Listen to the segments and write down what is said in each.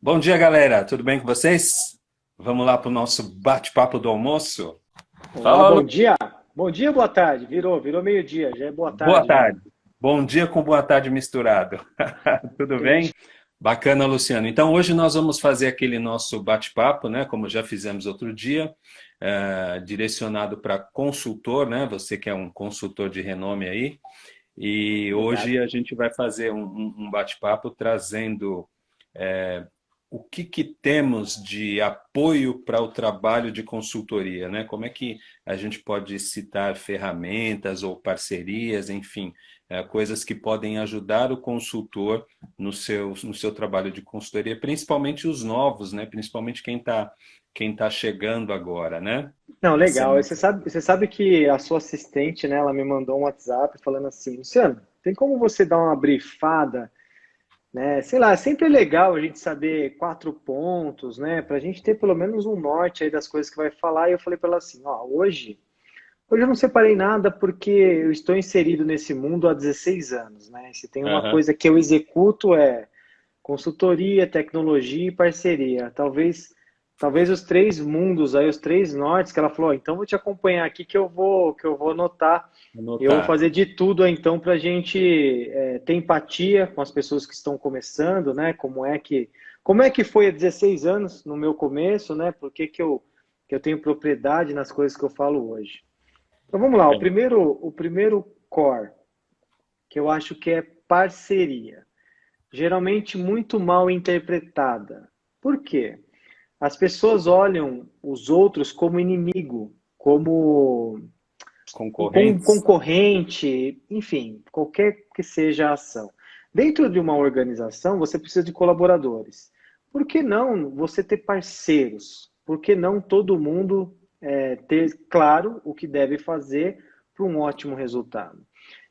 Bom dia, galera. Tudo bem com vocês? Vamos lá para o nosso bate-papo do almoço? Olá, Fala, bom Lu. dia. Bom dia, boa tarde. Virou meio-dia, já é boa Boa tarde já. tarde. Bom dia com boa tarde misturado. Tudo Tudo. bem? Bacana, Luciano. Então, hoje nós vamos fazer aquele nosso bate-papo, né? Como já fizemos outro dia, direcionado para consultor, né? Você que é um consultor de renome aí. E hoje Obrigado. a gente vai fazer um bate-papo trazendo o que temos de apoio para o trabalho de consultoria, né? Como é que a gente pode citar ferramentas ou parcerias, enfim, coisas que podem ajudar o consultor no seu trabalho de consultoria, principalmente os novos, né? Principalmente quem tá chegando agora, né? Não, Essa é a legal. nossa. Você sabe que a sua assistente, né, ela me mandou um WhatsApp falando assim, Luciano, tem como você dar uma brifada, né? Sei lá, é sempre legal a gente saber 4 pontos, né, pra gente ter pelo menos um norte aí das coisas que vai falar. E eu falei para ela assim, ó, hoje eu não separei nada porque eu estou inserido nesse mundo há 16 anos, né? Se tem uma Aham, coisa que eu executo é consultoria, tecnologia e parceria. Talvez os três mundos aí, os três nortes que ela falou, "Ó, então vou te acompanhar aqui que eu vou anotar. Eu vou anotar. fazer de tudo então para a gente ter empatia com as pessoas que estão começando, né? Como é que foi há 16 anos no meu começo, né? Por que que eu tenho propriedade nas coisas que eu falo hoje? Então vamos lá, o primeiro core, que eu acho que é parceria, geralmente muito mal interpretada. Por quê? As pessoas olham os outros como inimigo, como um Concorrentes. concorrente, enfim, qualquer que seja a ação. Dentro de uma organização, você precisa de colaboradores. Por que não você ter parceiros? Por que não todo mundo ter claro o que deve fazer para um ótimo resultado?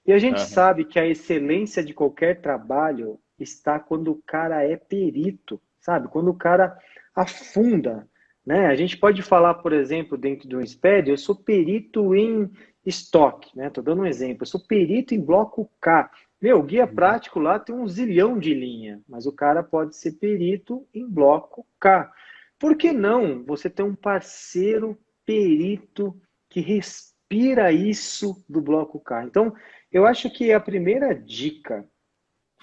E a gente Aham. sabe que a excelência de qualquer trabalho está quando o cara é perito, sabe? Quando o cara afunda, né? A gente pode falar, por exemplo, dentro de um SPED, eu sou perito em estoque, né? Estou dando um exemplo. Eu sou perito em bloco K. Meu, o guia prático lá tem um zilhão de linha, mas o cara pode ser perito em bloco K. Por que não você ter um parceiro perito que respira isso do bloco K? Então, eu acho que a primeira dica,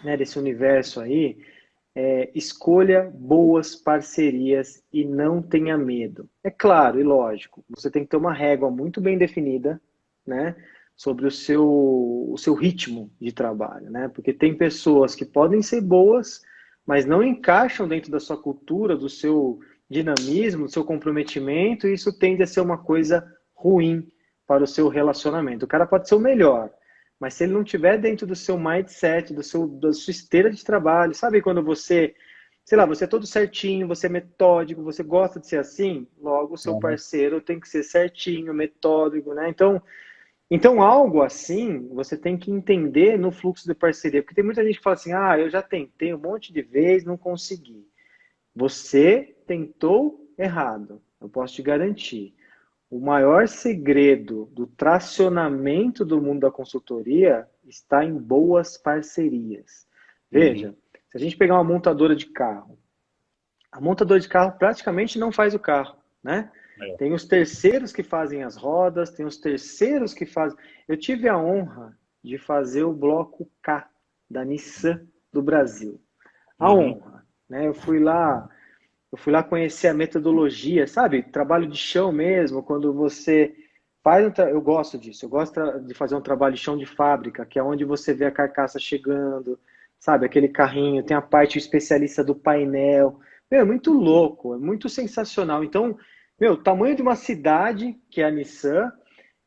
né, desse universo aí é escolha boas parcerias e não tenha medo. É claro e lógico, você tem que ter uma régua muito bem definida, né, sobre o seu ritmo de trabalho, né? Porque tem pessoas que podem ser boas, mas não encaixam dentro da sua cultura, do seu dinamismo, do seu comprometimento, e isso tende a ser uma coisa ruim para o seu relacionamento. O cara pode ser o melhor, mas se ele não tiver dentro do seu mindset, da sua esteira de trabalho, sabe quando você, sei lá, você é todo certinho, você é metódico, você gosta de ser assim, logo o seu Aham. parceiro tem que ser certinho, metódico, né? Então algo assim você tem que entender no fluxo de parceria, porque tem muita gente que fala assim, ah, eu já tentei um monte de vezes, não consegui. Você tentou errado, eu posso te garantir. O maior segredo do tracionamento do mundo da consultoria está em boas parcerias. Uhum. Veja, se a gente pegar uma montadora de carro, a montadora de carro praticamente não faz o carro, né? É. Tem os terceiros que fazem as rodas, tem os terceiros que fazem. Eu tive a honra de fazer o bloco K da Nissan do Brasil. A Uhum. honra, né? Eu fui lá conhecer a metodologia, sabe? Trabalho de chão mesmo, quando você faz eu gosto disso. Eu gosto de fazer um trabalho de chão de fábrica, que é onde você vê a carcaça chegando, sabe? Aquele carrinho, tem a parte especialista do painel. Meu, é muito louco, é muito sensacional. Então, meu, o tamanho de uma cidade, que é a Nissan,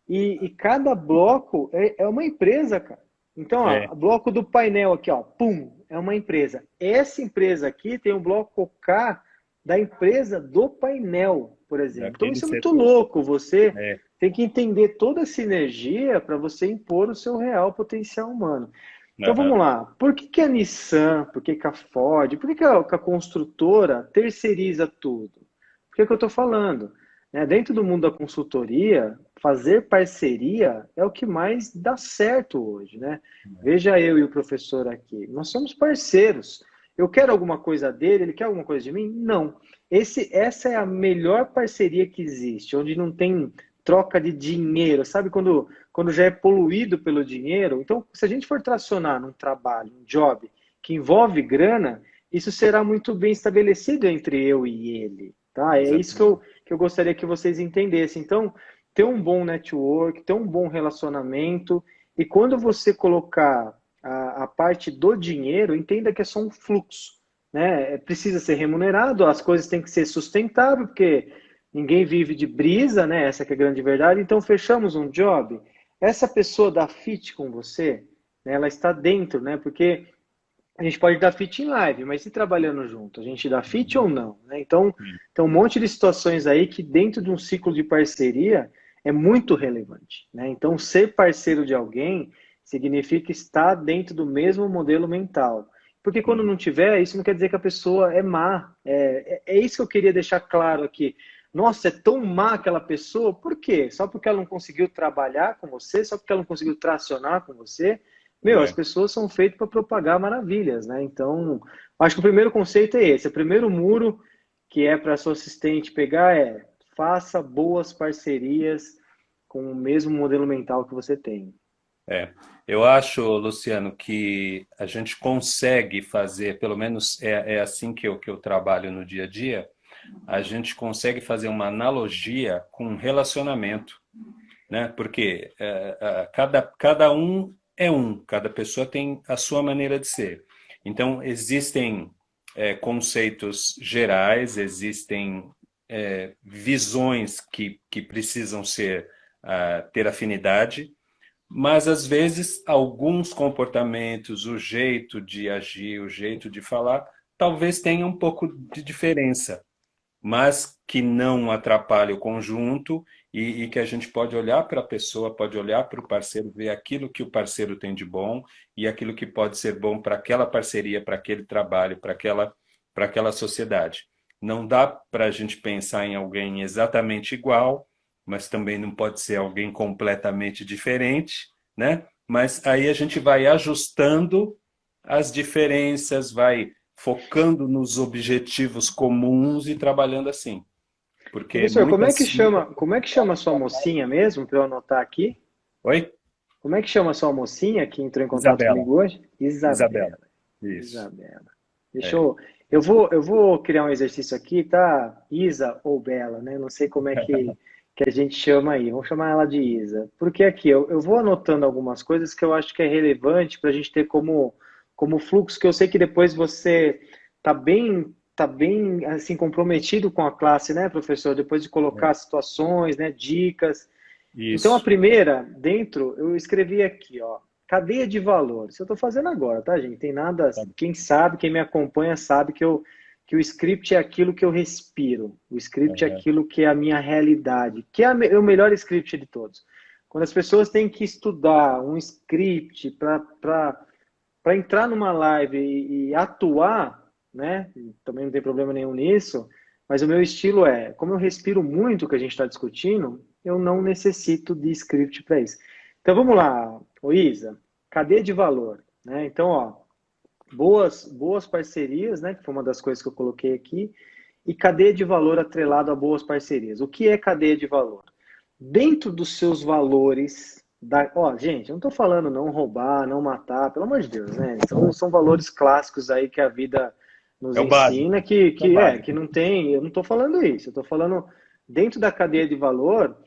e cada bloco é uma empresa, cara. Então, ó, É, o bloco do painel aqui, ó, pum, é uma empresa. Essa empresa aqui tem um bloco K da empresa do painel, por exemplo. Então, daquele isso é muito setor. louco. Você É. tem que entender toda a sinergia para você impor o seu real potencial humano. Então, Aham. vamos lá. Por que a Nissan, por que a Ford, por que a construtora terceiriza tudo? Por que eu estou falando? Né? Dentro do mundo da consultoria, fazer parceria é o que mais dá certo hoje, né? Veja eu e o professor aqui, nós somos parceiros. Eu quero alguma coisa dele, ele quer alguma coisa de mim? Não. Essa é a melhor parceria que existe, onde não tem troca de dinheiro. Sabe quando já é poluído pelo dinheiro? Então, se a gente for tracionar num trabalho, um job, que envolve grana, isso será muito bem estabelecido entre eu e ele. Tá? É isso que eu gostaria que vocês entendessem. Então, ter um bom network, ter um bom relacionamento, e quando você colocar a parte do dinheiro, entenda que é só um fluxo, né? Precisa ser remunerado, as coisas têm que ser sustentáveis, porque ninguém vive de brisa, né? Essa que é a grande verdade. Então, fechamos um job, essa pessoa dá fit com você, né? Ela está dentro, né? Porque a gente pode dar fit em live, mas se trabalhando junto, a gente dá fit ou não, né? Então, tem um monte de situações aí que dentro de um ciclo de parceria é muito relevante, né? Então, ser parceiro de alguém significa estar dentro do mesmo modelo mental. Porque quando não tiver, isso não quer dizer que a pessoa é má. É isso que eu queria deixar claro aqui. Nossa, é tão má aquela pessoa, por quê? Só porque ela não conseguiu trabalhar com você? Só porque ela não conseguiu tracionar com você? Meu, as pessoas são feitas para propagar maravilhas, né? Então, acho que o primeiro conceito é esse. O primeiro muro que é para sua assistente pegar é: faça boas parcerias com o mesmo modelo mental que você tem. É, eu acho, Luciano, que a gente consegue fazer, pelo menos é assim que eu trabalho no dia a dia, a gente consegue fazer uma analogia com um relacionamento, né? Porque cada um é um, cada pessoa tem a sua maneira de ser. Então, existem conceitos gerais, existem visões que precisam ter afinidade, mas às vezes alguns comportamentos, o jeito de agir, o jeito de falar, talvez tenha um pouco de diferença, mas que não atrapalhe o conjunto e que a gente pode olhar para a pessoa, pode olhar para o parceiro, ver aquilo que o parceiro tem de bom e aquilo que pode ser bom para aquela parceria, para aquele trabalho, para aquela sociedade. Não dá para a gente pensar em alguém exatamente igual, mas também não pode ser alguém completamente diferente, né? Mas aí a gente vai ajustando as diferenças, vai focando nos objetivos comuns e trabalhando assim. Porque Professor, muito assim. como é que chama a sua mocinha mesmo, para eu anotar aqui? Oi? Como é que chama a sua mocinha que entrou em contato Isabela. comigo hoje? Isabela. Isabela. Isso. Isabela. Deixa É. eu vou criar um exercício aqui, tá? Isa ou Bela, né? Não sei como é que a gente chama aí. Vamos chamar ela de Isa. Porque aqui eu vou anotando algumas coisas que eu acho que é relevante para a gente ter como fluxo, que eu sei que depois você tá bem assim comprometido com a classe, né, professor? Depois de colocar situações, né, dicas. Então, a Isso. primeira, dentro, eu escrevi aqui, ó, cadeia de valor. Isso eu estou fazendo agora, tá, gente? Tem nada. Quem sabe, quem me acompanha, sabe que o script é aquilo que eu respiro. O script é Uhum. aquilo que é a minha realidade, que é o melhor script de todos. Quando as pessoas têm que estudar um script para entrar numa live e atuar, né? Também não tem problema nenhum nisso, mas o meu estilo é, como eu respiro muito o que a gente está discutindo, eu não necessito de script para isso. Então vamos lá, ô Isa, cadeia de valor, né? Então, ó, boas parcerias, né? Que foi uma das coisas que eu coloquei aqui, e cadeia de valor atrelado a boas parcerias. O que é cadeia de valor? Dentro dos seus valores, ó, gente, eu não estou falando não roubar, não matar, pelo amor de Deus, né? São valores clássicos aí que a vida nos É o básico. ensina, que, É o que é, básico. que não tem, eu não estou falando isso, eu estou falando dentro da cadeia de valor,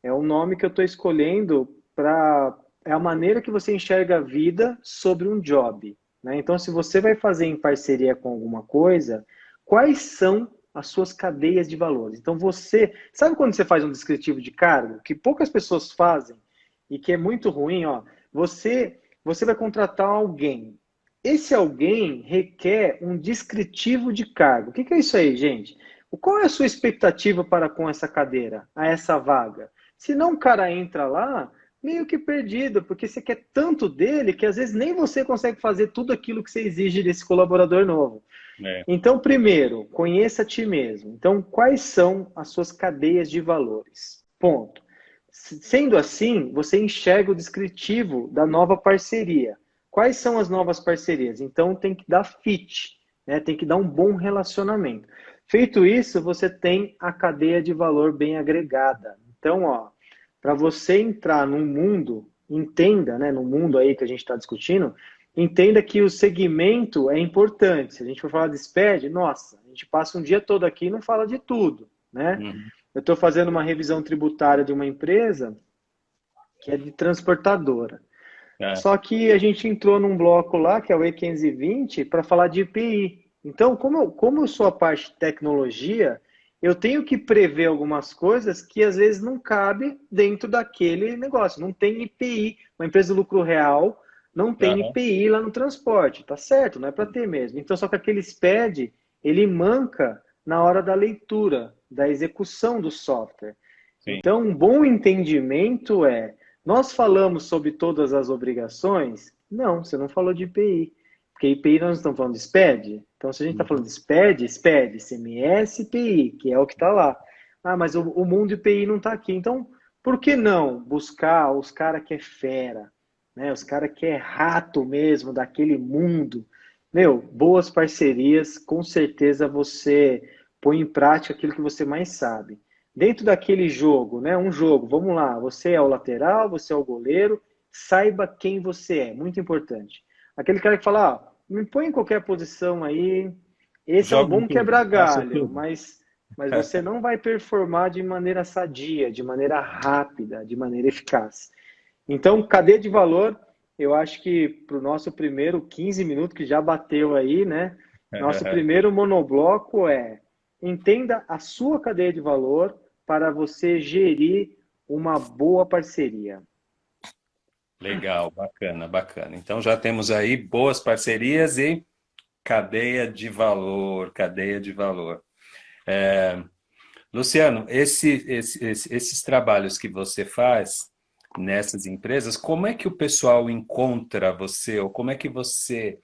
é o nome que eu estou escolhendo para, é a maneira que você enxerga a vida sobre um job, né? Então, se você vai fazer em parceria com alguma coisa, quais são as suas cadeias de valores? Então, sabe quando você faz um descritivo de cargo, que poucas pessoas fazem e que é muito ruim, ó, você vai contratar alguém. Esse alguém requer um descritivo de cargo. O que é isso aí, gente? Qual é a sua expectativa para com essa cadeira, a essa vaga? Senão o cara entra lá meio que perdido, porque você quer tanto dele que às vezes nem você consegue fazer tudo aquilo que você exige desse colaborador novo. É. Então, primeiro, conheça a ti mesmo. Então, quais são as suas cadeias de valores? Ponto. Sendo assim, você enxerga o descritivo da nova parceria. Quais são as novas parcerias? Então, tem que dar fit. né? Tem que dar um bom relacionamento. Feito isso, você tem a cadeia de valor bem agregada. Então, ó, para você entrar num mundo, entenda, né, no mundo aí que a gente está discutindo, entenda que o segmento é importante. Se a gente for falar de SPED, nossa, a gente passa um dia todo aqui e não fala de tudo, né? Uhum. Eu estou fazendo uma revisão tributária de uma empresa que é de transportadora. É. Só que a gente entrou num bloco lá, que é o E520, para falar de IPI. Então, como eu sou a parte de tecnologia, eu tenho que prever algumas coisas que às vezes não cabe dentro daquele negócio. Não tem IPI. Uma empresa de lucro real não tem Aham. IPI lá no transporte. Tá certo, não é para ter mesmo. Então, só que aquele SPED, ele manca na hora da leitura, da execução do software. Sim. Então, um bom entendimento é: nós falamos sobre todas as obrigações? Não, você não falou de IPI. Porque IPI nós estamos falando de SPED. Então, se a gente está falando Uhum. de SPED, SPED, CMS, IPI, que é o que está lá. Ah, mas o mundo IPI não está aqui. Então, por que não buscar os caras que é fera, né? Os caras que é rato mesmo daquele mundo? Meu, boas parcerias, com certeza você põe em prática aquilo que você mais sabe. Dentro daquele jogo, né? Um jogo, vamos lá, você é o lateral, você é o goleiro, saiba quem você é, muito importante. Aquele cara que fala, ah, me põe em qualquer posição aí, esse é um Jogo em bom tudo, faço quebra-galho, tudo. mas você não vai performar de maneira sadia, de maneira rápida, de maneira eficaz. Então, cadeia de valor, eu acho que para o nosso primeiro 15 minutos, que já bateu aí, né? Nosso primeiro monobloco é: entenda a sua cadeia de valor para você gerir uma boa parceria. Legal, bacana, bacana. Então já temos aí boas parcerias e cadeia de valor, cadeia de valor. Luciano, esses trabalhos que você faz nessas empresas, como é que o pessoal encontra você, ou como é que você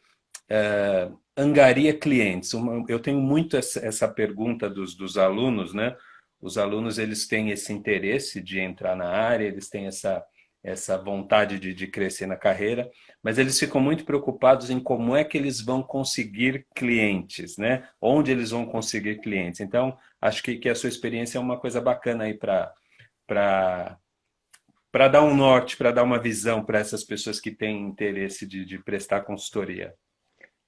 angaria clientes? Eu tenho muito essa pergunta dos alunos, né? Os alunos eles têm esse interesse de entrar na área, eles têm essa vontade de crescer na carreira, mas eles ficam muito preocupados em como é que eles vão conseguir clientes, né? Onde eles vão conseguir clientes. Então, acho que a sua experiência é uma coisa bacana aí para dar um norte, para dar uma visão para essas pessoas que têm interesse de prestar consultoria.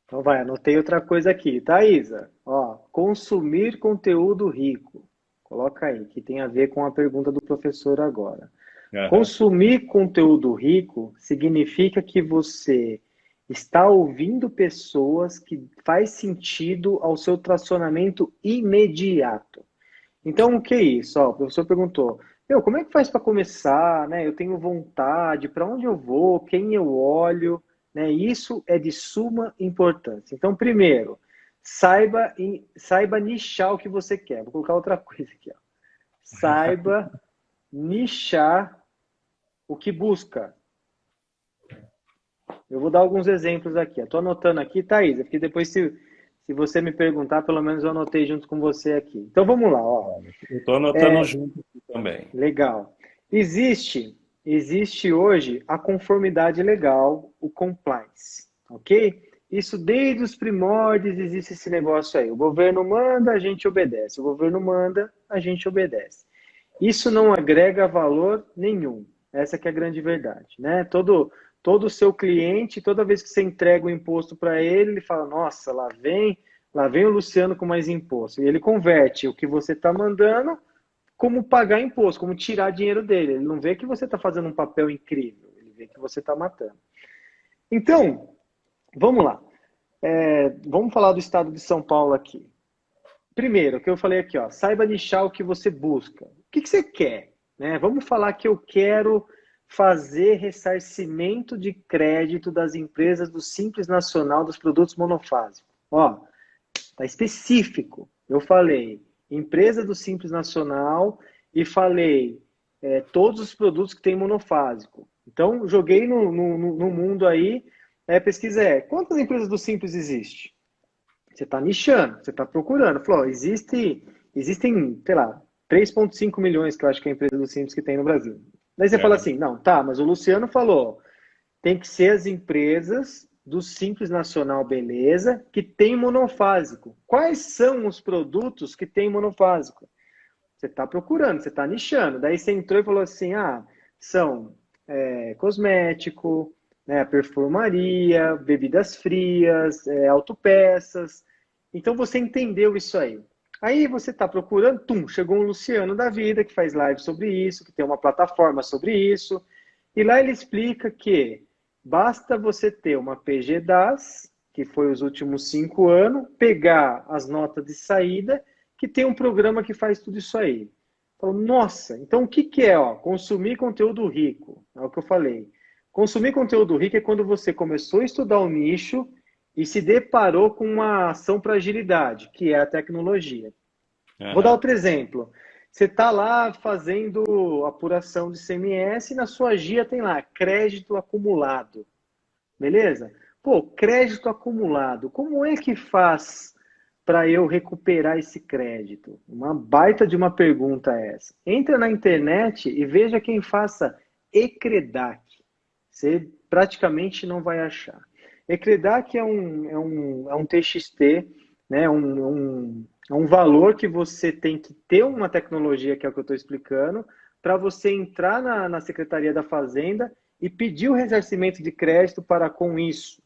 Então vai, anotei outra coisa aqui, tá, Isa? Ó, consumir conteúdo rico. Coloca aí, que tem a ver com a pergunta do professor agora. Aham. Consumir conteúdo rico significa que você está ouvindo pessoas que faz sentido ao seu tracionamento imediato. Então, o que é isso? Ó, o professor perguntou: meu, como é que faz para começar? Né? Eu tenho vontade, para onde eu vou, quem eu olho, né? Isso é de suma importância. Então, primeiro, saiba nichar o que você quer. Vou colocar outra coisa aqui, ó. Saiba nichar o que busca. Eu vou dar alguns exemplos aqui. Estou anotando aqui, Thaís, porque depois, se você me perguntar, pelo menos eu anotei junto com você aqui. Então vamos lá, ó. Eu estou anotando junto aqui também. Legal. Existe hoje a conformidade legal, o compliance, ok? Isso desde os primórdios existe esse negócio aí. O governo manda, a gente obedece. O governo manda, a gente obedece. Isso não agrega valor nenhum. Essa que é a grande verdade, né? Todo o seu cliente, toda vez que você entrega o imposto para ele, ele fala: "Nossa, lá vem o Luciano com mais imposto". E ele converte o que você está mandando como pagar imposto, como tirar dinheiro dele. Ele não vê que você está fazendo um papel incrível, ele vê que você está matando. Então, vamos lá. Vamos falar do estado de São Paulo aqui. Primeiro, o que eu falei aqui, ó, saiba nichar o que você busca. O que você quer? Né? Vamos falar que eu quero fazer ressarcimento de crédito das empresas do Simples Nacional dos produtos monofásicos. Ó, tá específico. Eu falei empresa do Simples Nacional e falei todos os produtos que tem monofásico. Então, joguei no mundo aí, pesquisa quantas empresas do Simples existe? Você está nichando, você está procurando. Falou, existem, sei lá, 3,5 milhões que eu acho que é a empresa do Simples que tem no Brasil. Daí você fala Aham. assim, não, tá, mas o Luciano falou, tem que ser as empresas do Simples Nacional Beleza que tem monofásico. Quais são os produtos que tem monofásico? Você está procurando, você está nichando. Daí você entrou e falou assim, são cosmético, né, perfumaria, bebidas frias, autopeças. Então você entendeu isso aí. Aí você está procurando, chegou um Luciano da vida que faz live sobre isso, que tem uma plataforma sobre isso, e lá ele explica que basta você ter uma PG Das, que foi os últimos 5 anos, pegar as notas de saída, que tem um programa que faz tudo isso aí. Falo, nossa, então o que é? Consumir conteúdo rico, é o que eu falei. Consumir conteúdo rico é quando você começou a estudar o nicho e se deparou com uma ação para agilidade, que é a tecnologia. Vou dar outro exemplo. Você está lá fazendo apuração de CMS e na sua GIA tem lá crédito acumulado. Beleza? Pô, crédito acumulado. Como é que faz para eu recuperar esse crédito? Uma baita de uma pergunta essa. Entra na internet e veja quem faça Ecredac. Você praticamente não vai achar. Ecredac é um TXT, né? É um valor que você tem que ter uma tecnologia, que é o que eu estou explicando, para você entrar na Secretaria da Fazenda e pedir o ressarcimento de crédito para com isso.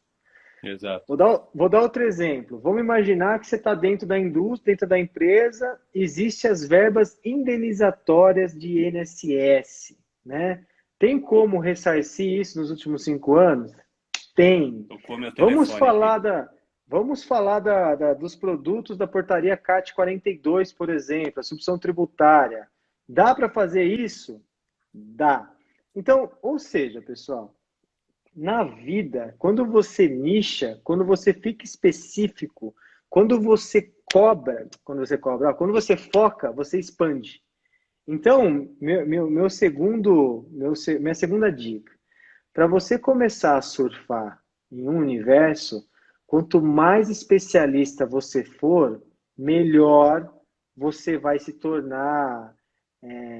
Exato. Vou dar outro exemplo. Vamos imaginar que você está dentro da indústria, dentro da empresa, existem as verbas indenizatórias de INSS, né? Tem como ressarcir isso nos últimos 5 anos? Tem. Vamos falar dos produtos da portaria CAT 42, por exemplo, a substituição tributária. Dá para fazer isso? Dá. Então, ou seja, pessoal, na vida, quando você nicha, quando você fica específico, quando você você foca, você expande. Então, minha segunda dica, para você começar a surfar em um universo, quanto mais especialista você for, melhor você vai se tornar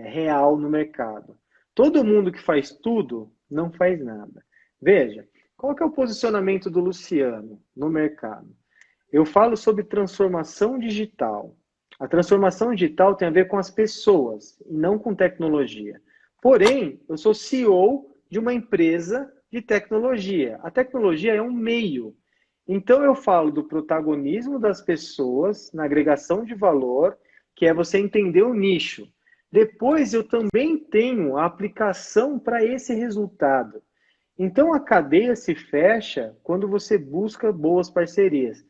real no mercado. Todo mundo que faz tudo não faz nada. Veja, qual que é o posicionamento do Luciano no mercado? Eu falo sobre transformação digital. A transformação digital tem a ver com as pessoas e não com tecnologia. Porém, eu sou CEO de uma empresa de tecnologia. A tecnologia é um meio. Então, eu falo do protagonismo das pessoas na agregação de valor, que é você entender o nicho. Depois, eu também tenho a aplicação para esse resultado. Então, a cadeia se fecha quando você busca boas parcerias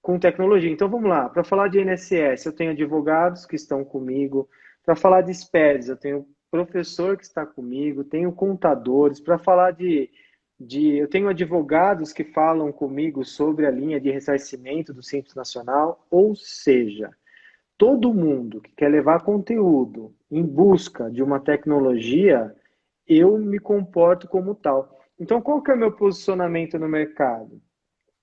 com tecnologia. Então, vamos lá. Para falar de INSS, eu tenho advogados que estão comigo. Para falar de SPEDS, eu tenho professor que está comigo, tenho contadores. Para falar eu tenho advogados que falam comigo sobre a linha de ressarcimento do Simples Nacional. Ou seja, todo mundo que quer levar conteúdo em busca de uma tecnologia, eu me comporto como tal. Então, qual que é o meu posicionamento no mercado?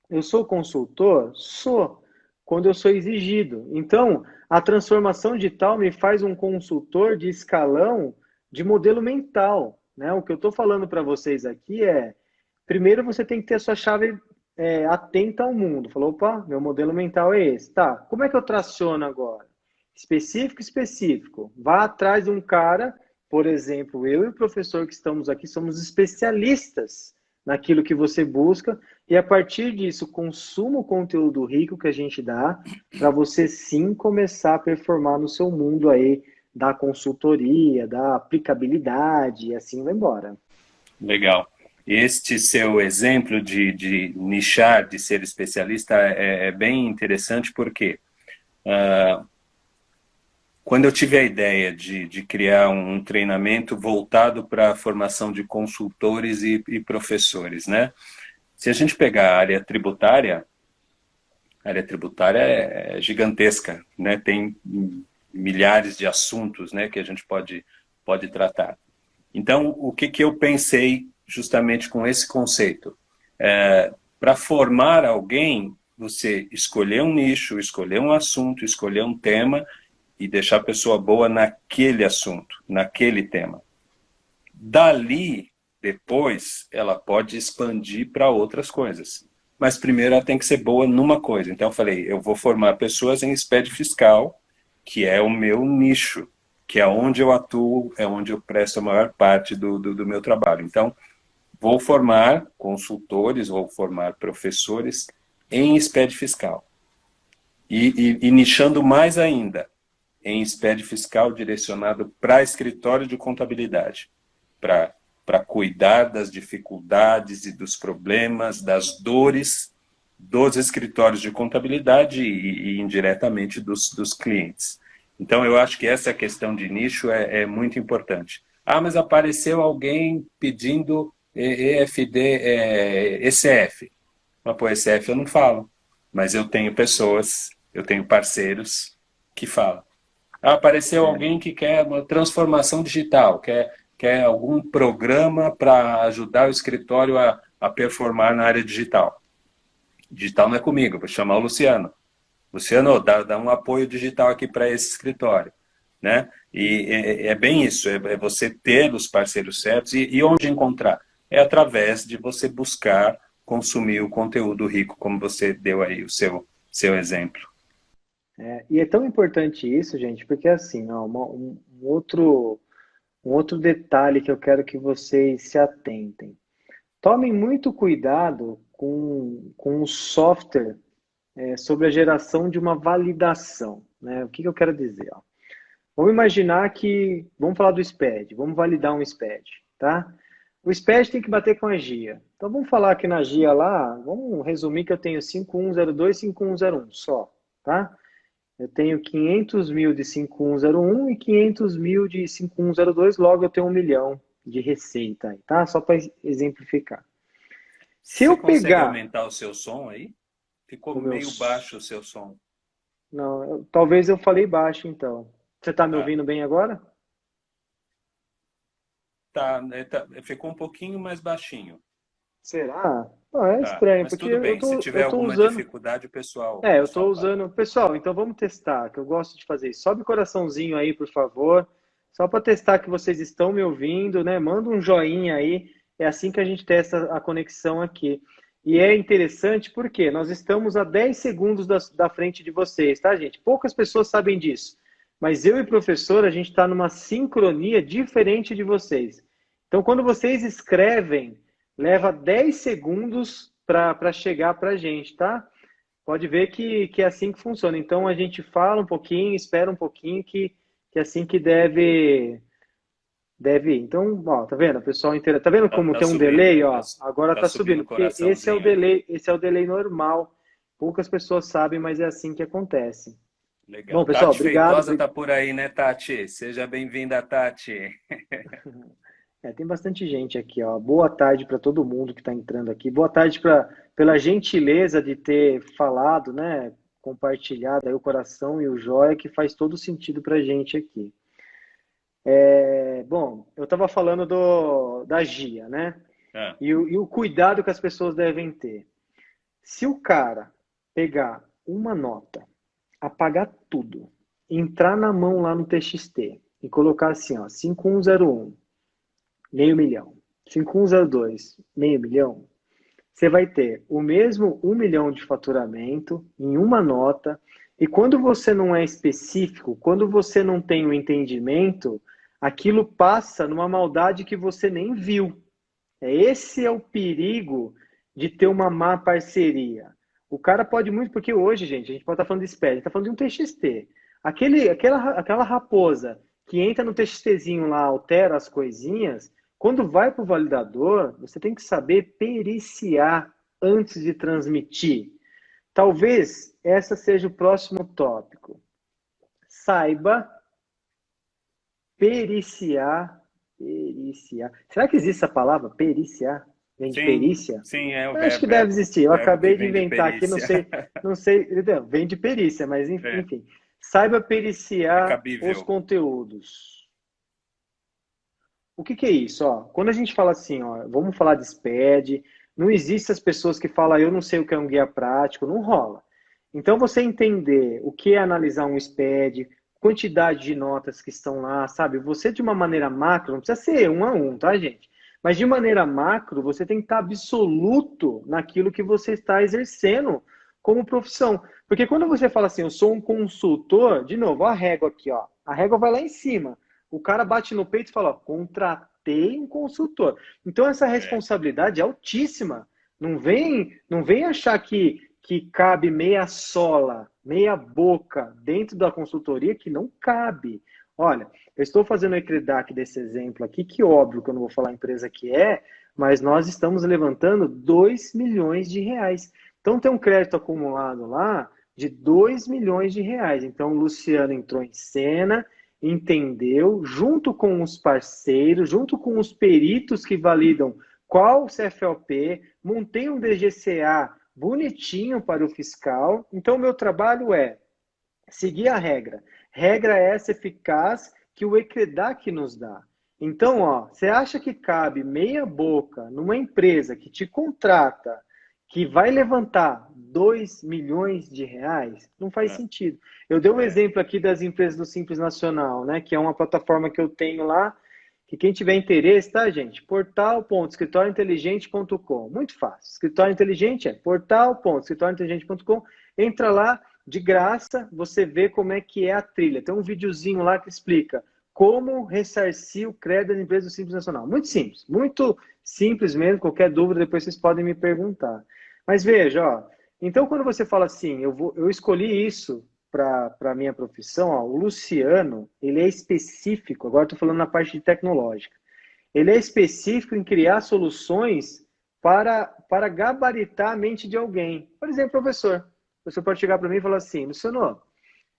Eu sou consultor? Sou, quando eu sou exigido. Então, a transformação digital me faz um consultor de escalão de modelo mental, né? O que eu estou falando para vocês aqui primeiro você tem que ter a sua chave atenta ao mundo. Falou, opa, meu modelo mental é esse. Tá, como é que eu traciono agora? Específico. Vá atrás de um cara, por exemplo, eu e o professor que estamos aqui somos especialistas naquilo que você busca, e a partir disso, consuma o conteúdo rico que a gente dá, para você sim começar a performar no seu mundo aí da consultoria, da aplicabilidade, e assim vai embora. Legal. Este seu exemplo de nichar, de ser especialista, é bem interessante porque quando eu tive a ideia de criar um treinamento voltado para a formação de consultores e professores, né? Se a gente pegar a área tributária é gigantesca, né? Tem milhares de assuntos, né, que a gente pode tratar. Então, o que eu pensei justamente com esse conceito? Para formar alguém, você escolher um nicho, escolher um assunto, escolher um tema e deixar a pessoa boa naquele assunto, naquele tema. Dali, Depois, ela pode expandir para outras coisas. Mas primeiro ela tem que ser boa numa coisa. Então eu falei, eu vou formar pessoas em SPED fiscal, que é o meu nicho, que é onde eu atuo, é onde eu presto a maior parte do meu trabalho. Então, vou formar consultores, vou formar professores em SPED fiscal. E nichando mais ainda, em SPED fiscal direcionado para escritório de contabilidade, para cuidar das dificuldades e dos problemas, das dores dos escritórios de contabilidade e indiretamente dos clientes. Então, eu acho que essa questão de nicho é muito importante. Ah, mas apareceu alguém pedindo EFD, ECF. Mas, pô, ECF eu não falo. Mas eu tenho pessoas, eu tenho parceiros que falam. Ah, apareceu É, alguém que quer uma transformação digital, quer algum programa para ajudar o escritório a performar na área digital. Digital não é comigo, vou chamar o Luciano. Luciano, dá um apoio digital aqui para esse escritório, né? E é bem isso, é você ter os parceiros certos e onde encontrar? É através de você buscar consumir o conteúdo rico, como você deu aí o seu exemplo. e é tão importante isso, gente, porque assim, ó, um outro detalhe que eu quero que vocês se atentem. Tomem muito cuidado com o software sobre a geração de uma validação, né? O que que eu quero dizer? Ó? Vamos imaginar que, vamos falar do SPED, vamos validar um SPED, tá? O SPED tem que bater com a GIA. Então vamos falar que na GIA lá, vamos resumir que eu tenho 5102, 5101 só, tá? Eu tenho 500 mil de 5101 e 500 mil de 5102, logo eu tenho 1 milhão de receita aí, tá? Só para exemplificar. Se Você eu consegue pegar aumentar o seu som aí? Ficou o meu. meio baixo o seu som. Não, talvez eu falei baixo então. Você está me Tá. ouvindo bem agora? Tá, ficou um pouquinho mais baixinho. Será? Ah, é Tá, estranho, mas porque tudo bem. Se tiver eu tô alguma usando. dificuldade, É, o eu tô pessoal fala. usando. Pessoal, então vamos testar, que eu gosto de fazer isso. Sobe o coraçãozinho aí, por favor. Só para testar que vocês estão me ouvindo, né? Manda um joinha aí. É assim que a gente testa a conexão aqui. E é interessante porque nós estamos a 10 segundos da frente de vocês, tá, gente? Poucas pessoas sabem disso. Mas eu e o professor, a gente está numa sincronia diferente de vocês. Então, quando vocês escrevem, leva 10 segundos para chegar para a gente, tá? Pode ver que é assim que funciona. Então a gente fala um pouquinho, espera um pouquinho, que é assim que deve ir. Então, ó, tá vendo? O pessoal inteiro. Tá vendo como Tá tem um subindo delay, aí, ó? Agora tá tá subindo subindo, o porque coraçãozinho aí. esse é o delay normal. Poucas pessoas sabem, mas é assim que acontece. Bom, Legal. pessoal, Tati obrigado. Feitosa tá por aí, né, Tati? Seja bem-vinda, Tati. Tem bastante gente aqui, ó. Boa tarde para todo mundo que está entrando aqui. Boa tarde pela gentileza de ter falado, né? Compartilhado aí o coração e o joia, que faz todo sentido para a gente aqui. Bom, eu estava falando da GIA, né? Ah, E o cuidado que as pessoas devem ter. Se o cara pegar uma nota, apagar tudo, entrar na mão lá no TXT e colocar assim, ó, 5101 meio milhão. 5102, meio milhão. Você vai ter o mesmo 1 milhão de faturamento em uma nota. E quando você não é específico, quando você não tem o entendimento, aquilo passa numa maldade que você nem viu. Esse é o perigo de ter uma má parceria. O cara pode muito, porque hoje, gente, a gente pode estar falando de SPED, a gente está falando de um TXT. Aquela raposa que entra no TXTzinho lá, altera as coisinhas, quando vai para o validador, você tem que saber periciar antes de transmitir. Talvez essa seja o próximo tópico. Saiba periciar. Periciar. Será que existe essa palavra? Periciar? Vem de sim, perícia? sim, é o Eu acho que deve existir. Eu verbo que acabei de vem de inventar aqui, perícia. não sei, não, vem de perícia, mas É, enfim. Saiba é periciar os cabível. conteúdos. O que que é isso? Ó, quando a gente fala assim, ó, vamos falar de SPED, não existe as pessoas que falam, eu não sei o que é um guia prático, não rola. Então, você entender o que é analisar um SPED, quantidade de notas que estão lá, sabe? Você, de uma maneira macro, não precisa ser um a um, tá, gente? Mas de maneira macro, você tem que estar absoluto naquilo que você está exercendo como profissão. Porque quando você fala assim, eu sou um consultor, de novo, ó a régua aqui, ó. A régua vai lá em cima. O cara bate no peito e fala, ó, contratei um consultor. Então essa responsabilidade é altíssima. Não vem achar que cabe meia sola, meia boca dentro da consultoria, que não cabe. Olha, eu estou fazendo o Ecredac desse exemplo aqui, que óbvio que eu não vou falar a empresa que é, mas nós estamos levantando 2 milhões de reais. Então tem um crédito acumulado lá de 2 milhões de reais. Então o Luciano entrou em cena, entendeu, junto com os parceiros, junto com os peritos que validam qual CFLP, montei um DGCA bonitinho para o fiscal. Então, o meu trabalho é seguir a regra. Regra essa eficaz que o Ecredac nos dá. Então, ó, você acha que cabe meia boca numa empresa que te contrata, que vai levantar 2 milhões de reais? Não faz sentido. Eu dei um exemplo aqui das empresas do Simples Nacional, né, que é uma plataforma que eu tenho lá, que quem tiver interesse, tá, gente? Portal.escritoriointeligente.com. Muito fácil. Escritório Inteligente é portal.escritoriointeligente.com. Entra lá, de graça, você vê como é que é a trilha. Tem um videozinho lá que explica como ressarcir o crédito das empresas do Simples Nacional. Muito simples mesmo. Qualquer dúvida, depois vocês podem me perguntar. Mas veja, ó, então quando você fala assim, eu escolhi isso para a minha profissão, ó, o Luciano, ele é específico, agora estou falando na parte tecnológica, ele é específico em criar soluções para gabaritar a mente de alguém. Por exemplo, professor. Você pode chegar para mim e falar assim, Luciano,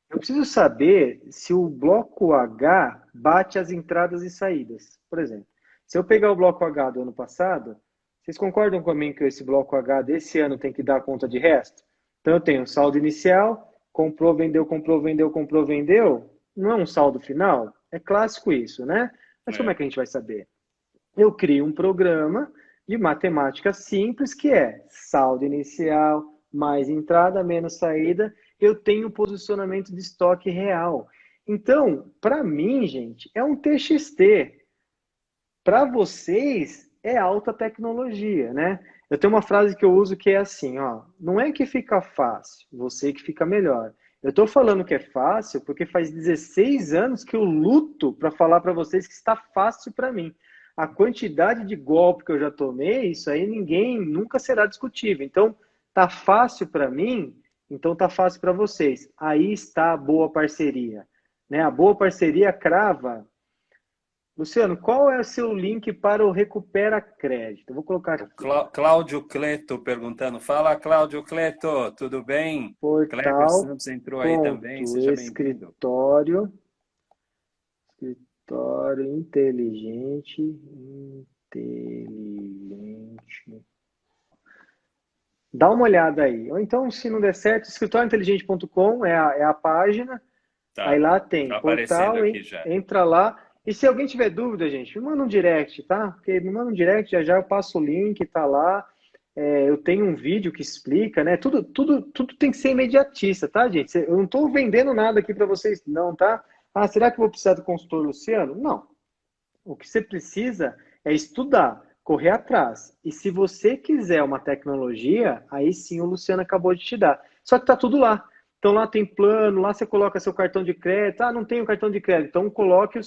eu preciso saber se o bloco H bate as entradas e saídas. Por exemplo, se eu pegar o bloco H do ano passado, vocês concordam comigo que esse bloco H desse ano tem que dar conta de resto? Então eu tenho saldo inicial, comprou, vendeu, comprou, vendeu, comprou, vendeu. Não é um saldo final? É clássico isso, né? Mas como é que a gente vai saber? Eu crio um programa de matemática simples que é saldo inicial mais entrada menos saída, eu tenho posicionamento de estoque real. Então, para mim, gente, é um TXT. Para vocês, é alta tecnologia, né? Eu tenho uma frase que eu uso que é assim, ó, não é que fica fácil, você que fica melhor. Eu estou falando que é fácil porque faz 16 anos que eu luto para falar para vocês que está fácil para mim. A quantidade de golpe que eu já tomei, isso aí ninguém nunca será discutível. Então, tá fácil para mim, então tá fácil para vocês. Aí está a boa parceria, né? A boa parceria crava. Luciano, qual é o seu link para o Recupera Crédito? Eu vou colocar aqui. Cláudio Cleto perguntando. Fala, Cláudio Cleto, tudo bem? Kleber Santos entrou aí também, seja bem-vindo. Escritório inteligente. Dá uma olhada aí. Ou então, se não der certo, escritóriointeligente.com é a página. Tá, aí lá tem tá portal, aqui já. entra lá. E se alguém tiver dúvida, gente, me manda um direct, tá? Porque me manda um direct, já eu passo o link, tá lá. Eu tenho um vídeo que explica, né? Tudo tem que ser imediatista, tá, gente? Eu não estou vendendo nada aqui para vocês, não, tá? Ah, será que eu vou precisar do consultor Luciano? Não. O que você precisa é estudar, correr atrás. E se você quiser uma tecnologia, aí sim o Luciano acabou de te dar. Só que tá tudo lá. Então lá tem plano, lá você coloca seu cartão de crédito. Ah, não tenho cartão de crédito. Então coloque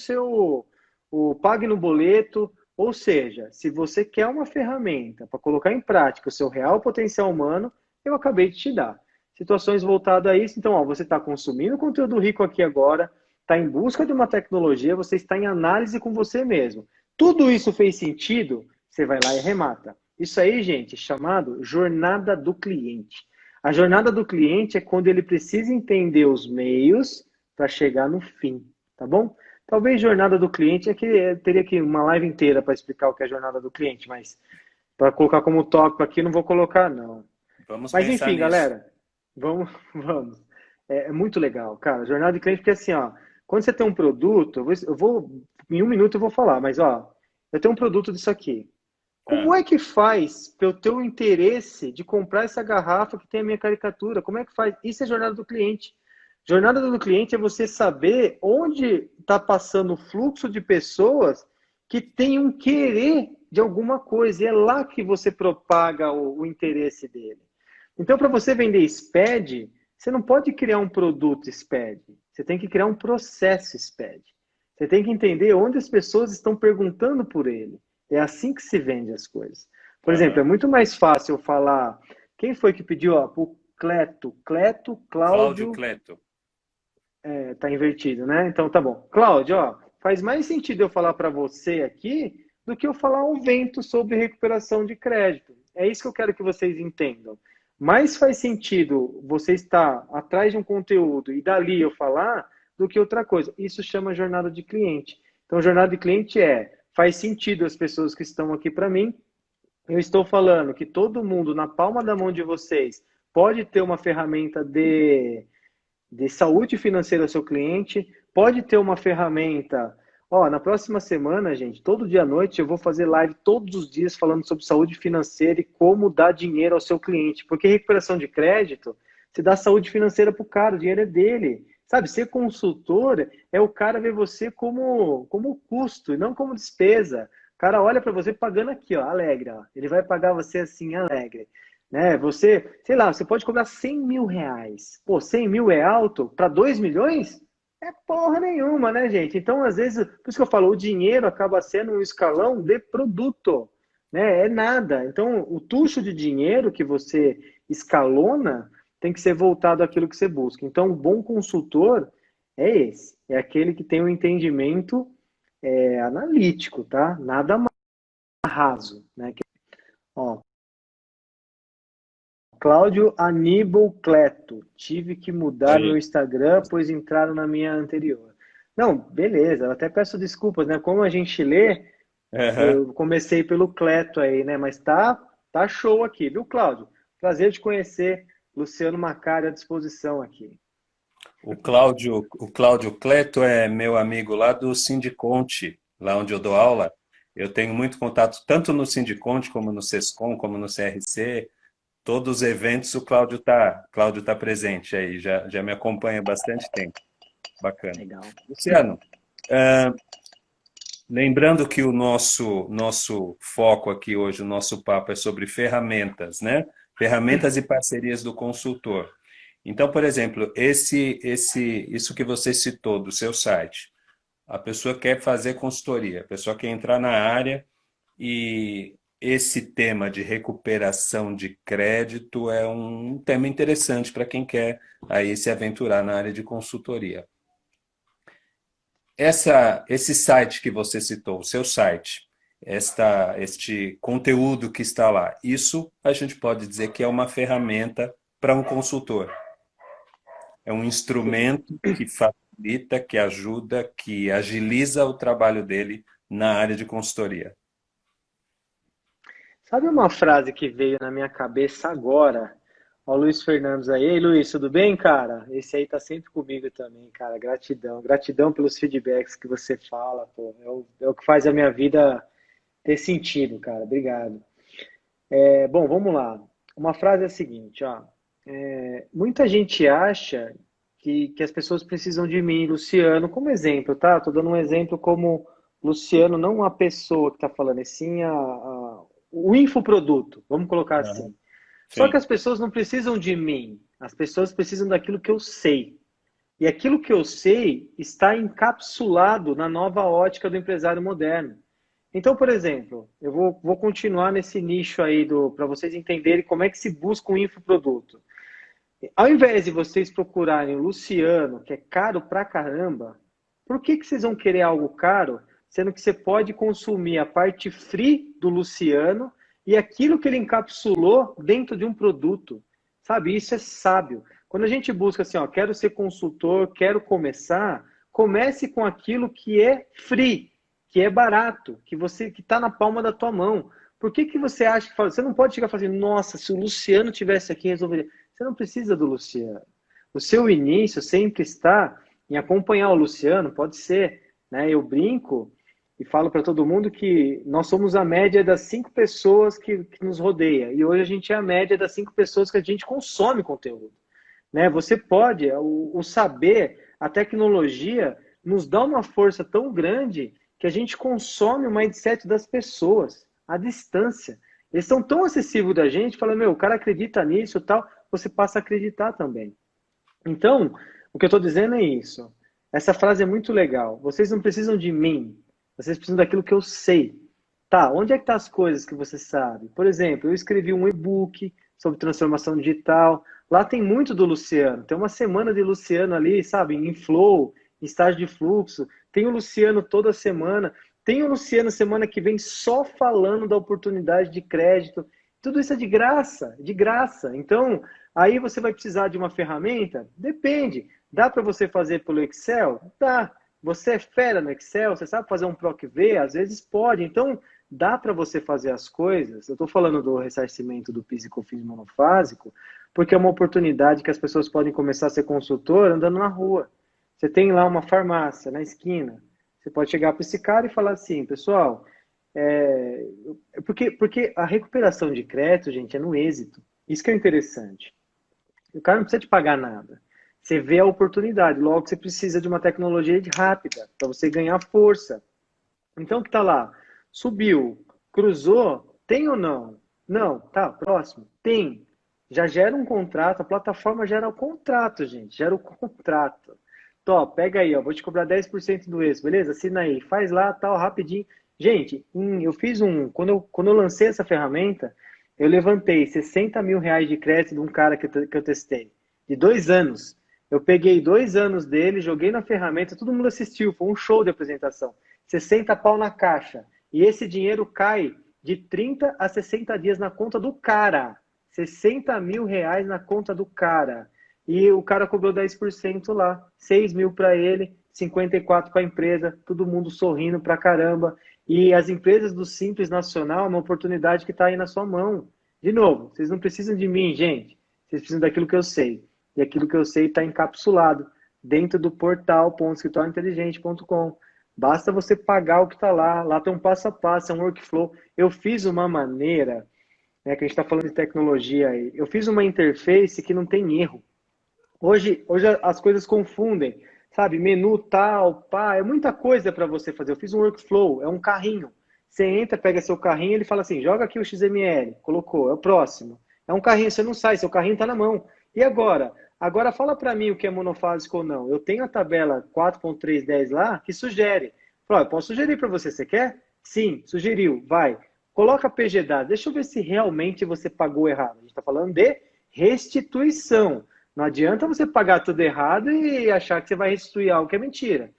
pague no boleto. Ou seja, se você quer uma ferramenta para colocar em prática o seu real potencial humano, eu acabei de te dar. Situações voltadas a isso. Então, ó, você está consumindo conteúdo rico aqui agora, está em busca de uma tecnologia, você está em análise com você mesmo. Tudo isso fez sentido? Você vai lá e remata. Isso aí, gente, é chamado jornada do cliente. A jornada do cliente é quando ele precisa entender os meios para chegar no fim, tá bom? Talvez jornada do cliente é que teria que uma live inteira para explicar o que é a jornada do cliente, mas para colocar como tópico aqui não vou colocar não. Mas enfim, galera, vamos. É muito legal, cara. Jornada de cliente porque assim, ó, quando você tem um produto, em um minuto eu vou falar, mas ó, eu tenho um produto disso aqui. Como é que faz pelo teu interesse de comprar essa garrafa que tem a minha caricatura? Como é que faz? Isso é jornada do cliente. Jornada do cliente é você saber onde está passando o fluxo de pessoas que tem um querer de alguma coisa, e é lá que você propaga o interesse dele. Então, para você vender SPED, você não pode criar um produto SPED, você tem que criar um processo SPED. Você tem que entender onde as pessoas estão perguntando por ele. É assim que se vende as coisas. Por exemplo, é muito mais fácil eu falar... Quem foi que pediu? O Cleto, Cláudio Cláudio... Cleto. Tá invertido, né? Então tá bom. Cláudio, ó, faz mais sentido eu falar para você aqui do que eu falar um vento sobre recuperação de crédito. É isso que eu quero que vocês entendam. Mais faz sentido você estar atrás de um conteúdo e dali eu falar do que outra coisa. Isso chama jornada de cliente. Então, jornada de cliente faz sentido as pessoas que estão aqui para mim. Eu estou falando que todo mundo na palma da mão de vocês pode ter uma ferramenta de saúde financeira ao seu cliente, pode ter uma ferramenta. Ó, na próxima semana, gente, todo dia à noite eu vou fazer live todos os dias falando sobre saúde financeira e como dar dinheiro ao seu cliente. Porque recuperação de crédito, você dá saúde financeira para o cara, o dinheiro é dele. Sabe, ser consultor é o cara ver você como custo e não como despesa. O cara olha para você pagando aqui, ó, alegre. Ó. Ele vai pagar você assim, alegre. Né? Você, sei lá, você pode cobrar 100 mil reais. Pô, 100 mil é alto? Para 2 milhões? É porra nenhuma, né, gente? Então, às vezes, por isso que eu falo, o dinheiro acaba sendo um escalão de produto, né? É nada. Então, o tucho de dinheiro que você escalona tem que ser voltado àquilo que você busca. Então, um bom consultor é esse. É aquele que tem um entendimento analítico, tá? Nada mais raso, né? Ó, Cláudio Aníbal Cleto. Tive que mudar meu Aí. Instagram, pois entraram na minha anterior. Não, beleza. Eu até peço desculpas, né? Como a gente lê, Aham. eu comecei pelo Cleto aí, né? Mas tá show aqui, viu, Cláudio? Prazer de conhecer. Luciano Macari à disposição aqui. O Cláudio Cleto é meu amigo lá do Sindiconte, lá onde eu dou aula. Eu tenho muito contato tanto no Sindiconte como no Sescom, como no CRC. Todos os eventos o Cláudio tá presente aí, já me acompanha há bastante tempo. Bacana. Legal. Luciano, lembrando que o nosso foco aqui hoje, o nosso papo é sobre ferramentas, né? Ferramentas e parcerias do consultor. Então, por exemplo, isso que você citou do seu site, a pessoa quer fazer consultoria, a pessoa quer entrar na área e esse tema de recuperação de crédito é um tema interessante para quem quer aí se aventurar na área de consultoria. Esse site que você citou, o seu site, este conteúdo que está lá, isso a gente pode dizer que é uma ferramenta para um consultor. É um Sim. instrumento que facilita, que ajuda, que agiliza o trabalho dele na área de consultoria. Sabe uma frase que veio na minha cabeça agora? Ó, o Luiz Fernandes aí. Ei, Luiz, tudo bem, cara? Esse aí tá sempre comigo também, cara. Gratidão. Gratidão pelos feedbacks que você fala, pô. É o que faz a minha vida ter sentido, cara. Obrigado. Bom, vamos lá. Uma frase é a seguinte, ó. Muita gente acha que as pessoas precisam de mim, Luciano, como exemplo, tá? Tô dando um exemplo como Luciano, não a pessoa que está falando, e sim o infoproduto, vamos colocar Aham. assim. Só que Sim. as pessoas não precisam de mim, as pessoas precisam daquilo que eu sei. E aquilo que eu sei está encapsulado na nova ótica do empresário moderno. Então, por exemplo, eu vou continuar nesse nicho aí para vocês entenderem como é que se busca um infoproduto. Ao invés de vocês procurarem o Luciano, que é caro pra caramba, por que vocês vão querer algo caro, sendo que você pode consumir a parte free do Luciano e aquilo que ele encapsulou dentro de um produto? Sabe, isso é sábio. Quando a gente busca assim, ó, quero ser consultor, quero começar, comece com aquilo que é free, que é barato, que está na palma da tua mão. Por que você acha que você não pode chegar e falar assim, nossa, se o Luciano tivesse aqui, resolveria. Você não precisa do Luciano. O seu início sempre está em acompanhar o Luciano, pode ser, né? Eu brinco e falo para todo mundo que nós somos a média das 5 pessoas que nos rodeia. E hoje a gente é a média das 5 pessoas que a gente consome conteúdo. Né? Você pode, o saber, a tecnologia nos dá uma força tão grande que a gente consome o mindset das pessoas. à distância. Eles são tão acessíveis da gente, falando, meu, o cara acredita nisso e tal, você passa a acreditar também. Então, o que eu estou dizendo é isso. Essa frase é muito legal. Vocês não precisam de mim, vocês precisam daquilo que eu sei. Tá, onde é que estão as coisas que você sabe? Por exemplo, eu escrevi um e-book sobre transformação digital. Lá tem muito do Luciano. Tem uma semana de Luciano ali, sabe? Em flow, em estágio de fluxo. Tem o Luciano toda semana. Tem o Luciano semana que vem só falando da oportunidade de crédito. Tudo isso é de graça, de graça. Então, aí você vai precisar de uma ferramenta? Depende. Dá para você fazer pelo Excel? Dá. Você é fera no Excel? Você sabe fazer um PROC-V? Às vezes pode. Então, dá para você fazer as coisas. Eu estou falando do ressarcimento do PIS e COFINS monofásico, porque é uma oportunidade que as pessoas podem começar a ser consultor andando na rua. Você tem lá uma farmácia na esquina. Você pode chegar para esse cara e falar assim, pessoal, porque a recuperação de crédito, gente, é no êxito. Isso que é interessante. O cara não precisa te pagar nada. Você vê a oportunidade. Logo, você precisa de uma tecnologia rápida para você ganhar força. Então, o que está lá? Subiu, cruzou, tem ou não? Não, tá, próximo. Tem. Já gera um contrato, a plataforma gera o contrato, gente. Gera o contrato. Tó, pega aí, ó, vou te cobrar 10% do êxito, beleza? Assina aí, faz lá, tal, rapidinho. Gente, eu fiz quando eu lancei essa ferramenta, eu levantei 60 mil reais de crédito de um cara que eu testei, de 2 anos. Eu peguei 2 anos dele, joguei na ferramenta, todo mundo assistiu, foi um show de apresentação. 60 pau na caixa. E esse dinheiro cai de 30 a 60 dias na conta do cara. 60 mil reais na conta do cara. E o cara cobrou 10% lá, 6 mil para ele, 54 para a empresa, todo mundo sorrindo pra caramba. E as empresas do Simples Nacional é uma oportunidade que está aí na sua mão. De novo, vocês não precisam de mim, gente. Vocês precisam daquilo que eu sei. E aquilo que eu sei está encapsulado dentro do portal.escritoriointeligente.com. Basta você pagar o que está lá. Lá tem um passo a passo, é um workflow. Eu fiz uma maneira, né, que a gente está falando de tecnologia aí. Eu fiz uma interface que não tem erro. Hoje as coisas confundem, sabe? Menu tal, pá, é muita coisa para você fazer. Eu fiz um workflow, é um carrinho. Você entra, pega seu carrinho, ele fala assim, joga aqui o XML, colocou, é o próximo. É um carrinho, você não sai, seu carrinho está na mão. E agora? Agora fala para mim o que é monofásico ou não. Eu tenho a tabela 4.310 lá que sugere. Fala, eu posso sugerir para você, você quer? Sim, sugeriu, vai. Coloca PGDAS, deixa eu ver se realmente você pagou errado. A gente está falando de restituição. Não adianta você pagar tudo errado e achar que você vai restituir algo que é mentira.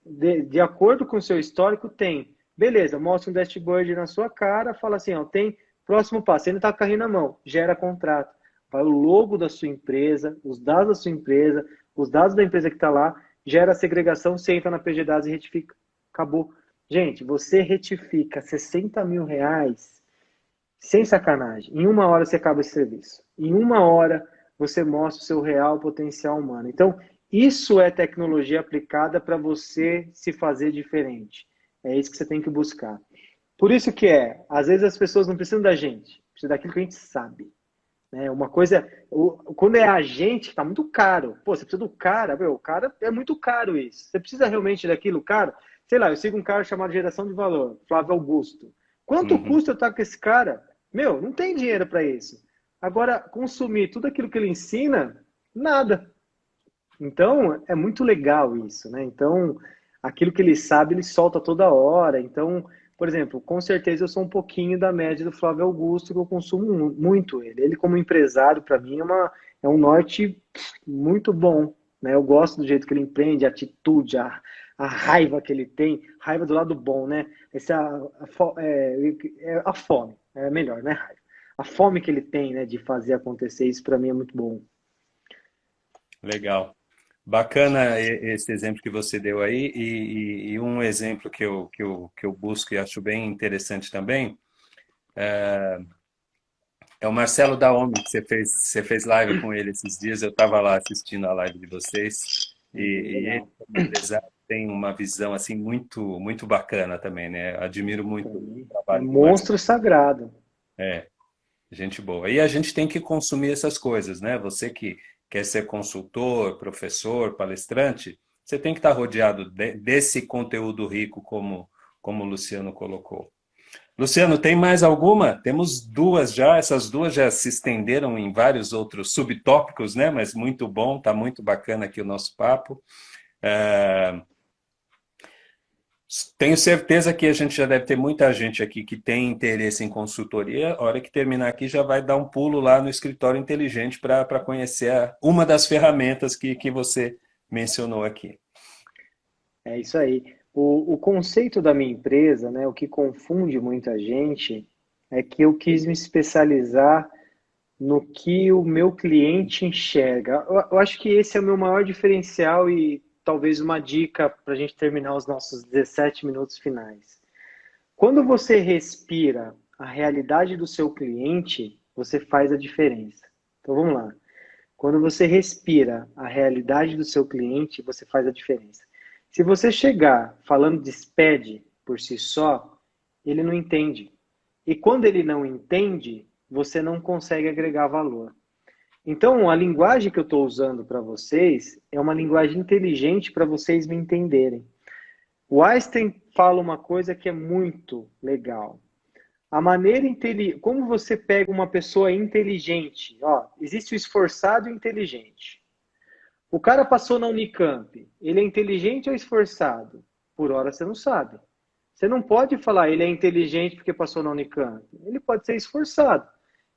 De acordo com o seu histórico, tem. Beleza, mostra um dashboard na sua cara, fala assim, ó, tem próximo passo, você ainda está com o carrinho na mão, gera contrato. Vai o logo da sua empresa, os dados da sua empresa, os dados da empresa que está lá, gera a segregação, você entra na PGDAS e retifica. Acabou. Gente, você retifica 60 mil reais, sem sacanagem. Em 1 hora você acaba esse serviço. Em 1 hora você mostra o seu real potencial humano. Então, isso é tecnologia aplicada para você se fazer diferente. É isso que você tem que buscar. Por isso que às vezes as pessoas não precisam da gente, precisam daquilo que a gente sabe. Uma coisa, quando é a gente, está muito caro. Pô, você precisa do cara, meu, o cara é muito caro isso. Você precisa realmente daquilo, cara? Sei lá, eu sigo um cara chamado Geração de Valor, Flávio Augusto. Quanto custa eu estar com esse cara? Meu, não tem dinheiro para isso. Agora, consumir tudo aquilo que ele ensina, nada. Então, é muito legal isso, né? Então, aquilo que ele sabe, ele solta toda hora. Então, por exemplo, com certeza eu sou um pouquinho da média do Flávio Augusto, que eu consumo muito ele. Ele, como empresário, para mim, é um norte muito bom, né? Eu gosto do jeito que ele empreende, a atitude, a raiva que ele tem, raiva do lado bom, né? A fome, é melhor, né? Raiva. A fome que ele tem, né, de fazer acontecer, isso para mim é muito bom. Legal. Bacana esse exemplo que você deu aí, e um exemplo que eu busco e acho bem interessante também é o Marcelo Daomi, que você fez live com ele esses dias, eu estava lá assistindo a live de vocês, e ele, como empresário, tem uma visão assim muito, muito bacana também, né? Admiro muito o É trabalho do Marcelo. monstro sagrado. Gente boa. E a gente tem que consumir essas coisas, né? Você que quer ser consultor, professor, palestrante, você tem que estar rodeado desse conteúdo rico, como o Luciano colocou. Luciano, tem mais alguma? Temos duas já, essas duas já se estenderam em vários outros subtópicos, né? Mas muito bom, tá muito bacana aqui o nosso papo. É, tenho certeza que a gente já deve ter muita gente aqui que tem interesse em consultoria. A hora que terminar aqui, já vai dar um pulo lá no escritório inteligente para conhecer uma das ferramentas que você mencionou aqui. É isso aí. O conceito da minha empresa, né, o que confunde muita gente, é que eu quis me especializar no que o meu cliente enxerga. Eu acho que esse é o meu maior diferencial e talvez uma dica para a gente terminar os nossos 17 minutos finais. Quando você respira a realidade do seu cliente, você faz a diferença. Então vamos lá. Quando você respira a realidade do seu cliente, você faz a diferença. Se você chegar falando de SPED por si só, ele não entende. E quando ele não entende, você não consegue agregar valor. Então, a linguagem que eu estou usando para vocês é uma linguagem inteligente para vocês me entenderem. O Einstein fala uma coisa que é muito legal. A maneira como você pega uma pessoa inteligente, ó, existe o esforçado e o inteligente. O cara passou na Unicamp, ele é inteligente ou esforçado? Por hora você não sabe. Você não pode falar ele é inteligente porque passou na Unicamp. Ele pode ser esforçado.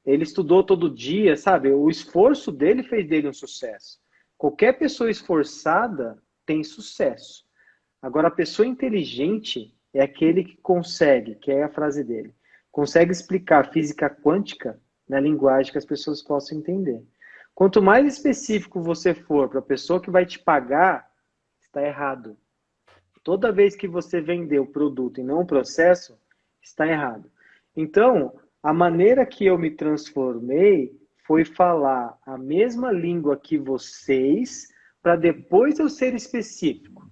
Ele estudou todo dia, sabe? O esforço dele fez dele um sucesso. Qualquer pessoa esforçada tem sucesso. Agora, a pessoa inteligente é aquele que consegue, que é a frase dele, consegue explicar física quântica na linguagem que as pessoas possam entender. Quanto mais específico você for para a pessoa que vai te pagar, está errado. Toda vez que você vender o produto e não o processo, está errado. Então, a maneira que eu me transformei foi falar a mesma língua que vocês, para depois eu ser específico.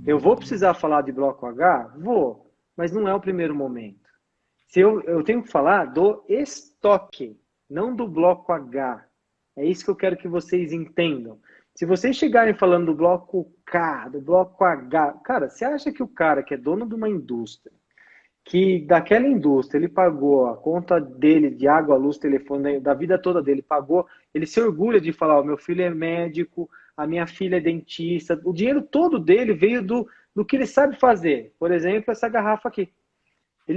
Eu vou precisar falar de bloco H? Vou, mas não é o primeiro momento. Se eu tenho que falar do estoque, não do bloco H. É isso que eu quero que vocês entendam. Se vocês chegarem falando do bloco K, do bloco H, cara, você acha que o cara que é dono de uma indústria, que daquela indústria ele pagou a conta dele de água, luz, telefone, da vida toda dele, pagou, ele se orgulha de falar, o meu filho é médico, a minha filha é dentista, o dinheiro todo dele veio do que ele sabe fazer. Por exemplo, essa garrafa aqui.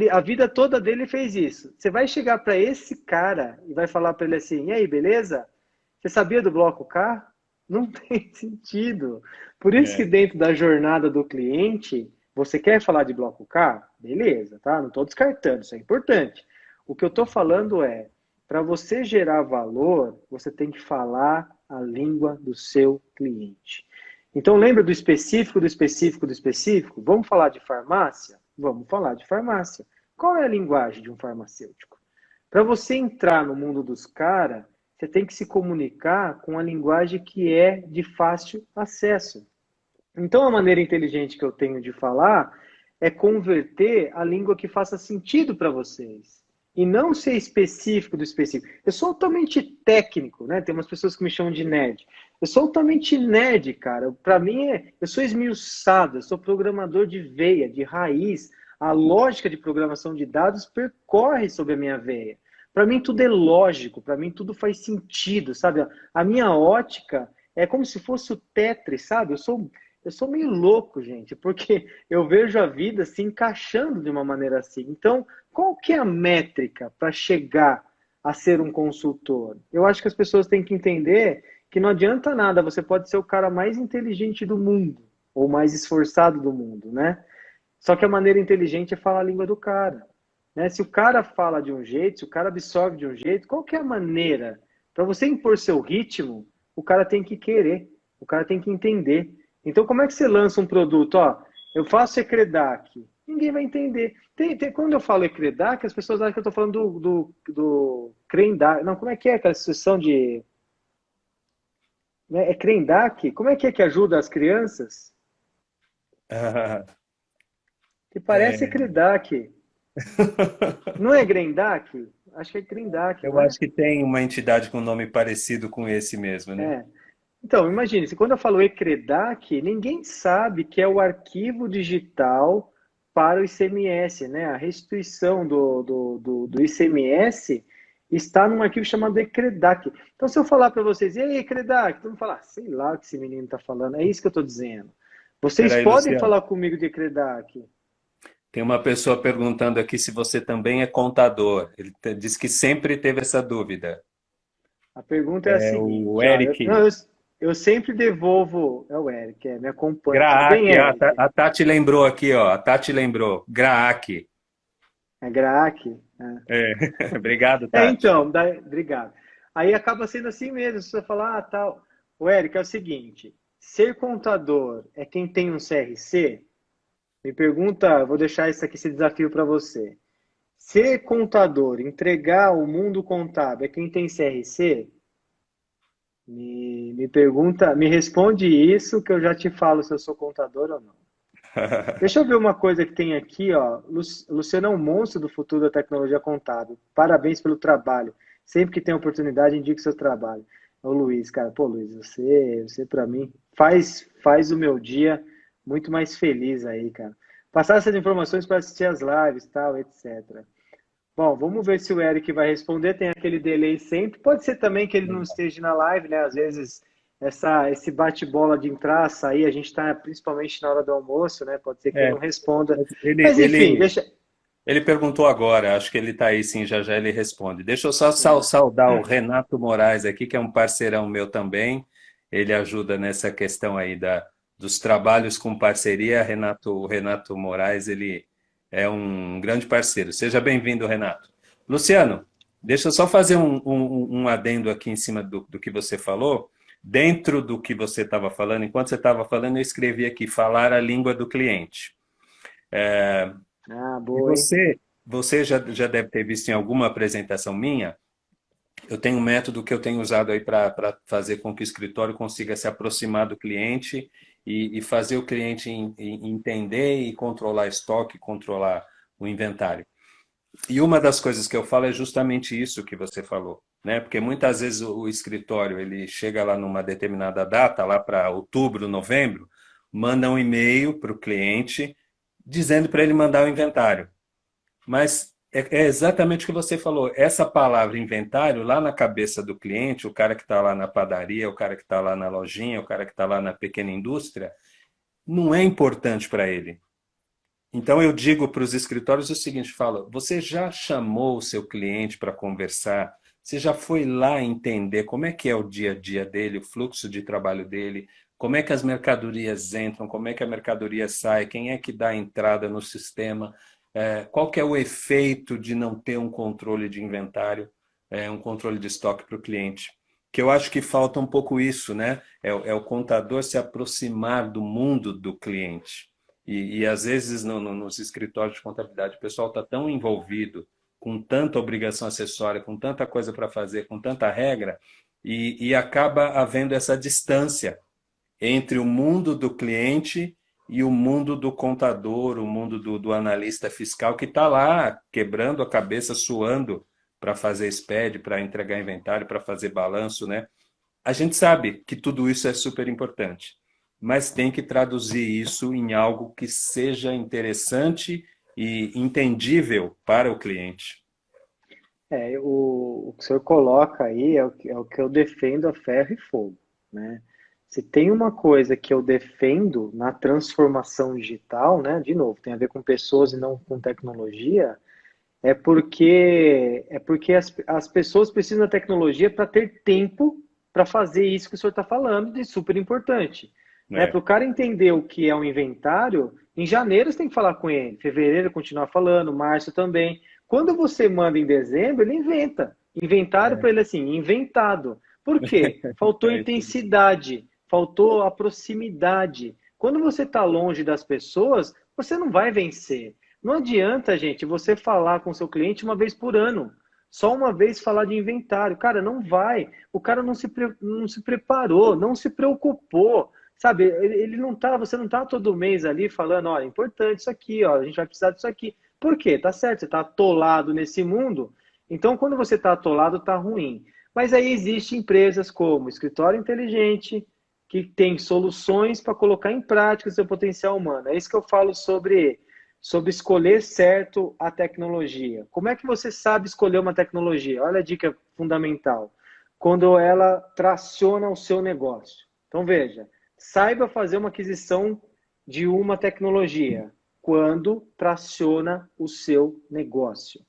A vida toda dele fez isso. Você vai chegar para esse cara e vai falar para ele assim, e aí, beleza? Você sabia do bloco K? Não tem sentido. Por isso que É. dentro da jornada do cliente, você quer falar de bloco K? Beleza, tá? Não estou descartando, isso é importante. O que eu estou falando é, para você gerar valor, você tem que falar a língua do seu cliente. Então, lembra do específico, do específico, do específico? Vamos falar de farmácia? Vamos falar de farmácia. Qual é a linguagem de um farmacêutico? Para você entrar no mundo dos caras, você tem que se comunicar com a linguagem que é de fácil acesso. Então, a maneira inteligente que eu tenho de falar é converter a língua que faça sentido para vocês. E não ser específico do específico. Eu sou altamente técnico, né? Tem umas pessoas que me chamam de nerd. Eu sou altamente nerd, cara. Para mim, eu sou esmiuçado, eu sou programador de veia, de raiz. A lógica de programação de dados percorre sobre a minha veia. Para mim, tudo é lógico, para mim, tudo faz sentido, sabe? A minha ótica é como se fosse o Tetris, sabe? Eu sou meio louco, gente, porque eu vejo a vida se encaixando de uma maneira assim. Então, qual que é a métrica para chegar a ser um consultor? Eu acho que as pessoas têm que entender que não adianta nada, você pode ser o cara mais inteligente do mundo, ou mais esforçado do mundo, né? Só que a maneira inteligente é falar a língua do cara. Né? Se o cara fala de um jeito, se o cara absorve de um jeito, qual que é a maneira? Para você impor seu ritmo, o cara tem que querer, o cara tem que entender. Então, como é que você lança um produto? Ó, eu faço Ecredac. Ninguém vai entender. Quando eu falo Ecredac, as pessoas acham que eu estou falando do Crendac. Não, como é que é aquela instituição de... Né? É Crendac? Como é que ajuda as crianças? Que parece É. Ecredac. Não é Grendac? Acho que é Grendac, Eu não é? acho que tem uma entidade com nome parecido com esse mesmo, né? É. Então, imagine, se quando eu falo Ecredac, ninguém sabe que é o arquivo digital para o ICMS, né? A restituição do ICMS está num arquivo chamado ECREDAC. Então, se eu falar para vocês, e aí, ECREDAC? Todo mundo fala, sei lá o que esse menino está falando. É isso que eu estou dizendo. Vocês Peraí, podem Luciano. falar comigo de ECREDAC. Tem uma pessoa perguntando aqui se você também é contador. Ele diz que sempre teve essa dúvida. A pergunta é a É o seguinte, ó, Eric eu sempre devolvo, é o Eric, me acompanha. Tudo bem, Graak. Eric? A Tati lembrou aqui, ó. A Tati lembrou. Graak. É GRAAC? É. É. Obrigado, Tati. Então, obrigado. Aí acaba sendo assim mesmo, se você falar, tal. O Eric, é o seguinte, ser contador é quem tem um CRC? Me pergunta, vou deixar esse desafio para você. Ser contador, entregar o mundo contábil é quem tem CRC? Me pergunta, me responde isso que eu já te falo se eu sou contador ou não. Deixa eu ver uma coisa que tem aqui, ó. Luciano é um monstro do futuro da tecnologia contábil. Parabéns pelo trabalho. Sempre que tem oportunidade, indique seu trabalho. Ô Luiz, cara, pô, Luiz, você para mim faz o meu dia muito mais feliz aí, cara. Passar essas informações para assistir as lives, tal, etc. Bom, vamos ver se o Eric vai responder. Tem aquele delay sempre. Pode ser também que ele não esteja na live, né? Às vezes esse bate-bola de entrar, sair, a gente está principalmente na hora do almoço, né? Pode ser que ele É, não responda. mas ele, Mas enfim, ele, deixa. ele perguntou agora, acho que ele está aí sim, já já ele responde. Deixa eu só saudar o Renato Moraes aqui, que é um parceirão meu também. Ele ajuda nessa questão aí dos trabalhos com parceria. O Renato Moraes, ele é um grande parceiro. Seja bem-vindo, Renato. Luciano, deixa eu só fazer um adendo aqui em cima do que você falou. Dentro do que você estava falando, enquanto você estava falando, eu escrevi aqui, falar a língua do cliente. Ah, E boa, hein? você já deve ter visto em alguma apresentação minha, eu tenho um método que eu tenho usado aí para fazer com que o escritório consiga se aproximar do cliente e fazer o cliente entender e controlar estoque, controlar o inventário. E uma das coisas que eu falo é justamente isso que você falou, né? Porque muitas vezes o escritório ele chega lá numa determinada data, lá para outubro, novembro, manda um e-mail para o cliente dizendo para ele mandar o inventário. Mas é exatamente o que você falou. Essa palavra inventário, lá na cabeça do cliente, o cara que está lá na padaria, o cara que está lá na lojinha, o cara que está lá na pequena indústria, não é importante para ele. Então eu digo para os escritórios o seguinte, falo, você já chamou o seu cliente para conversar? Você já foi lá entender como é que é o dia a dia dele, o fluxo de trabalho dele, como é que as mercadorias entram, como é que a mercadoria sai, quem é que dá a entrada no sistema, qual que é o efeito de não ter um controle de inventário, um controle de estoque para o cliente? Que eu acho que falta um pouco isso, né? É o contador se aproximar do mundo do cliente. E às vezes nos escritórios de contabilidade o pessoal está tão envolvido com tanta obrigação acessória, com tanta coisa para fazer, com tanta regra, e acaba havendo essa distância entre o mundo do cliente e o mundo do contador, o mundo do analista fiscal que está lá quebrando a cabeça, suando para fazer SPED, para entregar inventário, para fazer balanço, né? A gente sabe que tudo isso é super importante, mas tem que traduzir isso em algo que seja interessante e entendível para o cliente. O que o senhor coloca aí é o que eu defendo a ferro e fogo, né? Se tem uma coisa que eu defendo na transformação digital, né? De novo, tem a ver com pessoas e não com tecnologia, é porque as pessoas precisam da tecnologia para ter tempo para fazer isso que o senhor está falando, de super importante. Né? É. Para o cara entender o que é um inventário, em janeiro você tem que falar com ele, fevereiro continuar falando, março também. Quando você manda em dezembro, ele inventa. Inventário para ele assim, inventado. Por quê? Faltou É isso. intensidade, faltou a proximidade. Quando você está longe das pessoas, você não vai vencer. Não adianta, gente, você falar com seu cliente uma vez por ano. Só uma vez falar de inventário. Cara, não vai. O cara não se preparou, não se preocupou. Sabe, ele não tá, você não tá todo mês ali falando, olha, é importante isso aqui, ó, a gente vai precisar disso aqui. Por quê? Tá certo, você tá atolado nesse mundo. Então, quando você tá atolado, tá ruim. Mas aí existem empresas como Escritório Inteligente, que tem soluções para colocar em prática o seu potencial humano. É isso que eu falo sobre escolher certo a tecnologia. Como é que você sabe escolher uma tecnologia? Olha a dica fundamental. Quando ela traciona o seu negócio. Então, veja, saiba fazer uma aquisição de uma tecnologia quando traciona o seu negócio.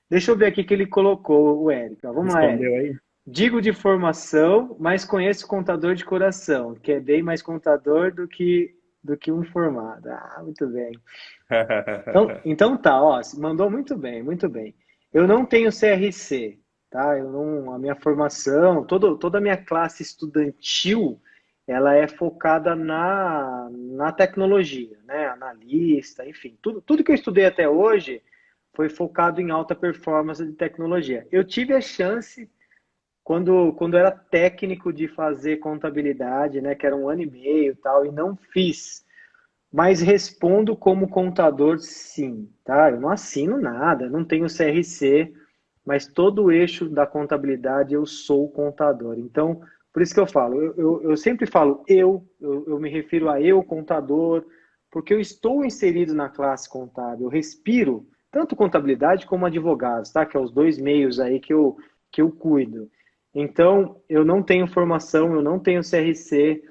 Deixa eu ver aqui que ele colocou, o Érico. Vamos lá, Érico. Respondeu aí? Digo de formação, mas conheço contador de coração, que é bem mais contador do que um formado. Ah, muito bem. Então tá, ó, mandou muito bem, muito bem. Eu não tenho CRC, tá? Eu não, a minha formação, toda a minha classe estudantil, ela é focada na tecnologia, né? Analista, enfim, tudo que eu estudei até hoje foi focado em alta performance de tecnologia. Eu tive a chance, quando eu era técnico, de fazer contabilidade, né? Que era 1 ano e meio e tal, e não fiz. Mas respondo como contador, sim, tá? Eu não assino nada, não tenho CRC, mas todo o eixo da contabilidade eu sou contador. Então, por isso que eu falo, eu sempre falo eu me refiro a eu, contador, porque eu estou inserido na classe contábil, eu respiro tanto contabilidade como advogados, tá? Que é os dois meios aí que eu cuido. Então, eu não tenho formação, eu não tenho CRC,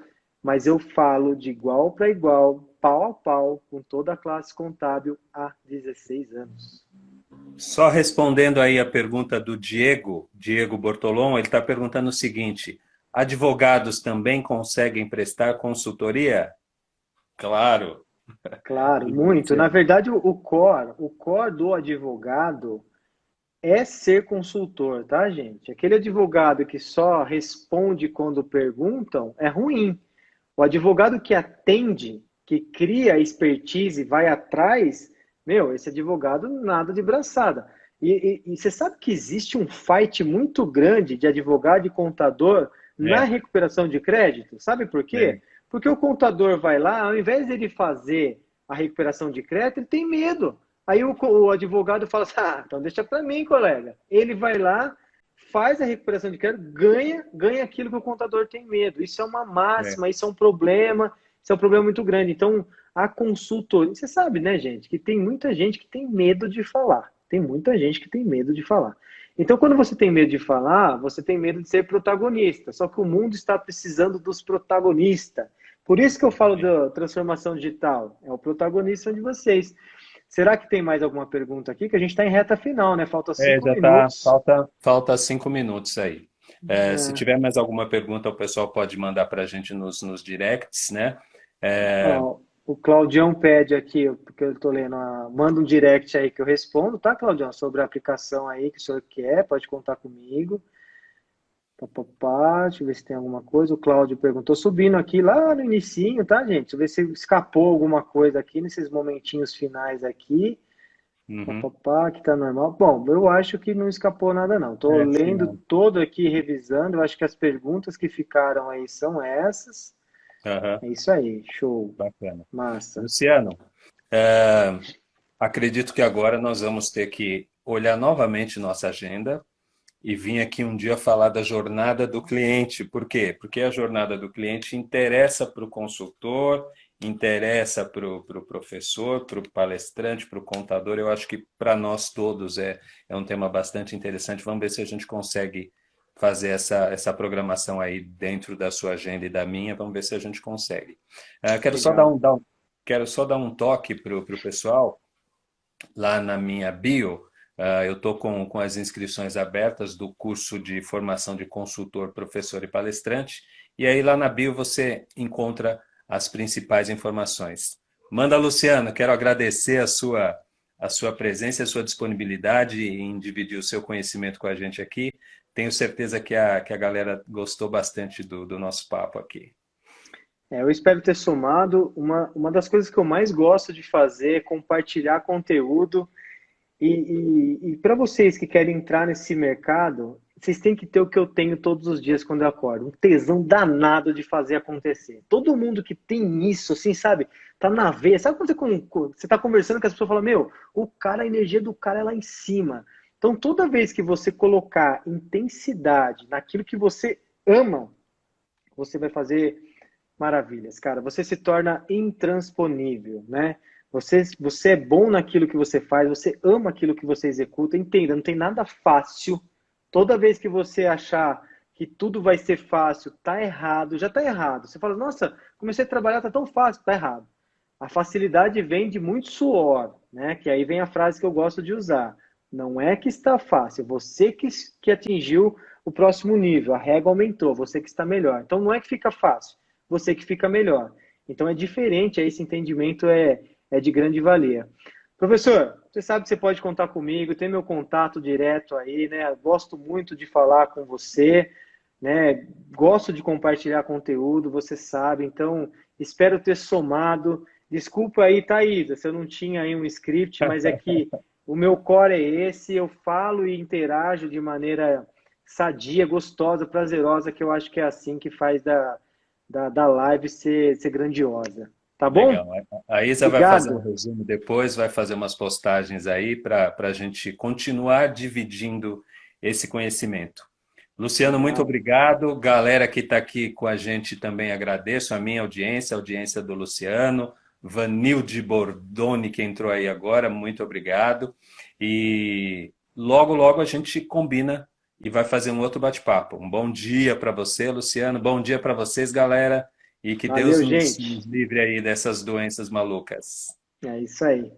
mas eu falo de igual para igual, pau a pau, com toda a classe contábil há 16 anos. Só respondendo aí a pergunta do Diego Bortolom, ele está perguntando o seguinte: advogados também conseguem prestar consultoria? Claro. Claro, muito. Na verdade, o core do advogado é ser consultor, tá, gente? Aquele advogado que só responde quando perguntam é ruim. O advogado que atende, que cria expertise e vai atrás, meu, esse advogado nada de braçada. E você sabe que existe um fight muito grande de advogado e contador na É, recuperação de crédito? Sabe por é, quê? Porque o contador vai lá, ao invés de ele fazer a recuperação de crédito, ele tem medo. Aí o advogado fala assim, ah, então deixa para mim, colega. Ele vai lá, faz a recuperação de crédito, ganha aquilo que o contador tem medo. Isso é uma é. máxima, isso é um problema muito grande. Então, a consultoria, você sabe, né, gente, que tem muita gente que tem medo de falar. Tem muita gente que tem medo de falar. Então, quando você tem medo de falar, você tem medo de ser protagonista. Só que o mundo está precisando dos protagonistas. Por isso que eu falo da transformação digital. É o protagonista de vocês. Será que tem mais alguma pergunta aqui? Que a gente está em reta final, né? Falta É, cinco já tá, minutos. falta 5 minutos aí. Se tiver mais alguma pergunta, o pessoal pode mandar para a gente nos directs, né? É, Ó, o Claudião pede aqui, porque eu estou lendo, manda um direct aí que eu respondo, tá, Claudião? Sobre a aplicação aí que o senhor quer, pode contar comigo. Pá, pá, pá, deixa eu ver se tem alguma coisa. O Cláudio perguntou, subindo aqui lá no inicinho, tá, gente? Deixa eu ver se escapou alguma coisa aqui nesses momentinhos finais aqui. Pá, uhum. pá, pá, que tá normal. Bom, eu acho que não escapou nada, não. Estou Acho que lendo não. todo aqui, revisando. Eu acho que as perguntas que ficaram aí são essas. Aham, É isso aí, show. bacana. Massa. Luciano, acredito que agora nós vamos ter que olhar novamente nossa agenda e vim aqui um dia falar da jornada do cliente. Por quê? Porque a jornada do cliente interessa para o consultor, interessa para o professor, para o palestrante, para o contador. Eu acho que para nós todos é um tema bastante interessante. Vamos ver se a gente consegue fazer essa programação aí dentro da sua agenda e da minha. Vamos ver se a gente consegue. Quero só Legal. quero só dar um toque para o pessoal lá na minha bio. Eu estou com as inscrições abertas do curso de formação de consultor, professor e palestrante. E aí lá na bio você encontra as principais informações. Manda, Luciano, quero agradecer a sua presença e a sua disponibilidade em dividir o seu conhecimento com a gente aqui. Tenho certeza que a galera gostou bastante do nosso papo aqui. Eu espero ter somado. Uma das coisas que eu mais gosto de fazer é compartilhar conteúdo. E para vocês que querem entrar nesse mercado, vocês têm que ter o que eu tenho todos os dias quando eu acordo, um tesão danado de fazer acontecer. Todo mundo que tem isso, assim, sabe, tá na veia. Sabe quando você tá conversando com as pessoas e fala, meu, o cara, a energia do cara é lá em cima. Então, toda vez que você colocar intensidade naquilo que você ama, você vai fazer maravilhas, cara. Você se torna intransponível, né? Você é bom naquilo que você faz, você ama aquilo que você executa. Entenda, não tem nada fácil. Toda vez que você achar que tudo vai ser fácil, tá errado, já tá errado. Você fala, nossa, comecei a trabalhar, tá tão fácil, tá errado. A facilidade vem de muito suor, né? Que aí vem a frase que eu gosto de usar. Não é que está fácil, você que atingiu o próximo nível, a régua aumentou, você que está melhor. Então não é que fica fácil, você que fica melhor. Então é diferente, esse entendimento é de grande valia. Professor, você sabe que você pode contar comigo, tem meu contato direto aí, né? Gosto muito de falar com você, né? Gosto de compartilhar conteúdo, você sabe. Então, espero ter somado. Desculpa aí, Thaisa, se eu não tinha aí um script, mas é que o meu core é esse, eu falo e interajo de maneira sadia, gostosa, prazerosa, que eu acho que é assim que faz da live ser grandiosa. Tá bom? Legal. A Isa vai fazer um Obrigado. resumo depois, vai fazer umas postagens aí para a gente continuar dividindo esse conhecimento. Luciano, muito Ah, obrigado. Galera que está aqui com a gente também agradeço, a minha audiência, a audiência do Luciano, Vanilde Bordoni, que entrou aí agora, muito obrigado. E logo, logo a gente combina e vai fazer um outro bate-papo. Um bom dia para você, Luciano. Bom dia para vocês, galera. E que Deus valeu, nos gente. livre aí dessas doenças malucas. É isso aí.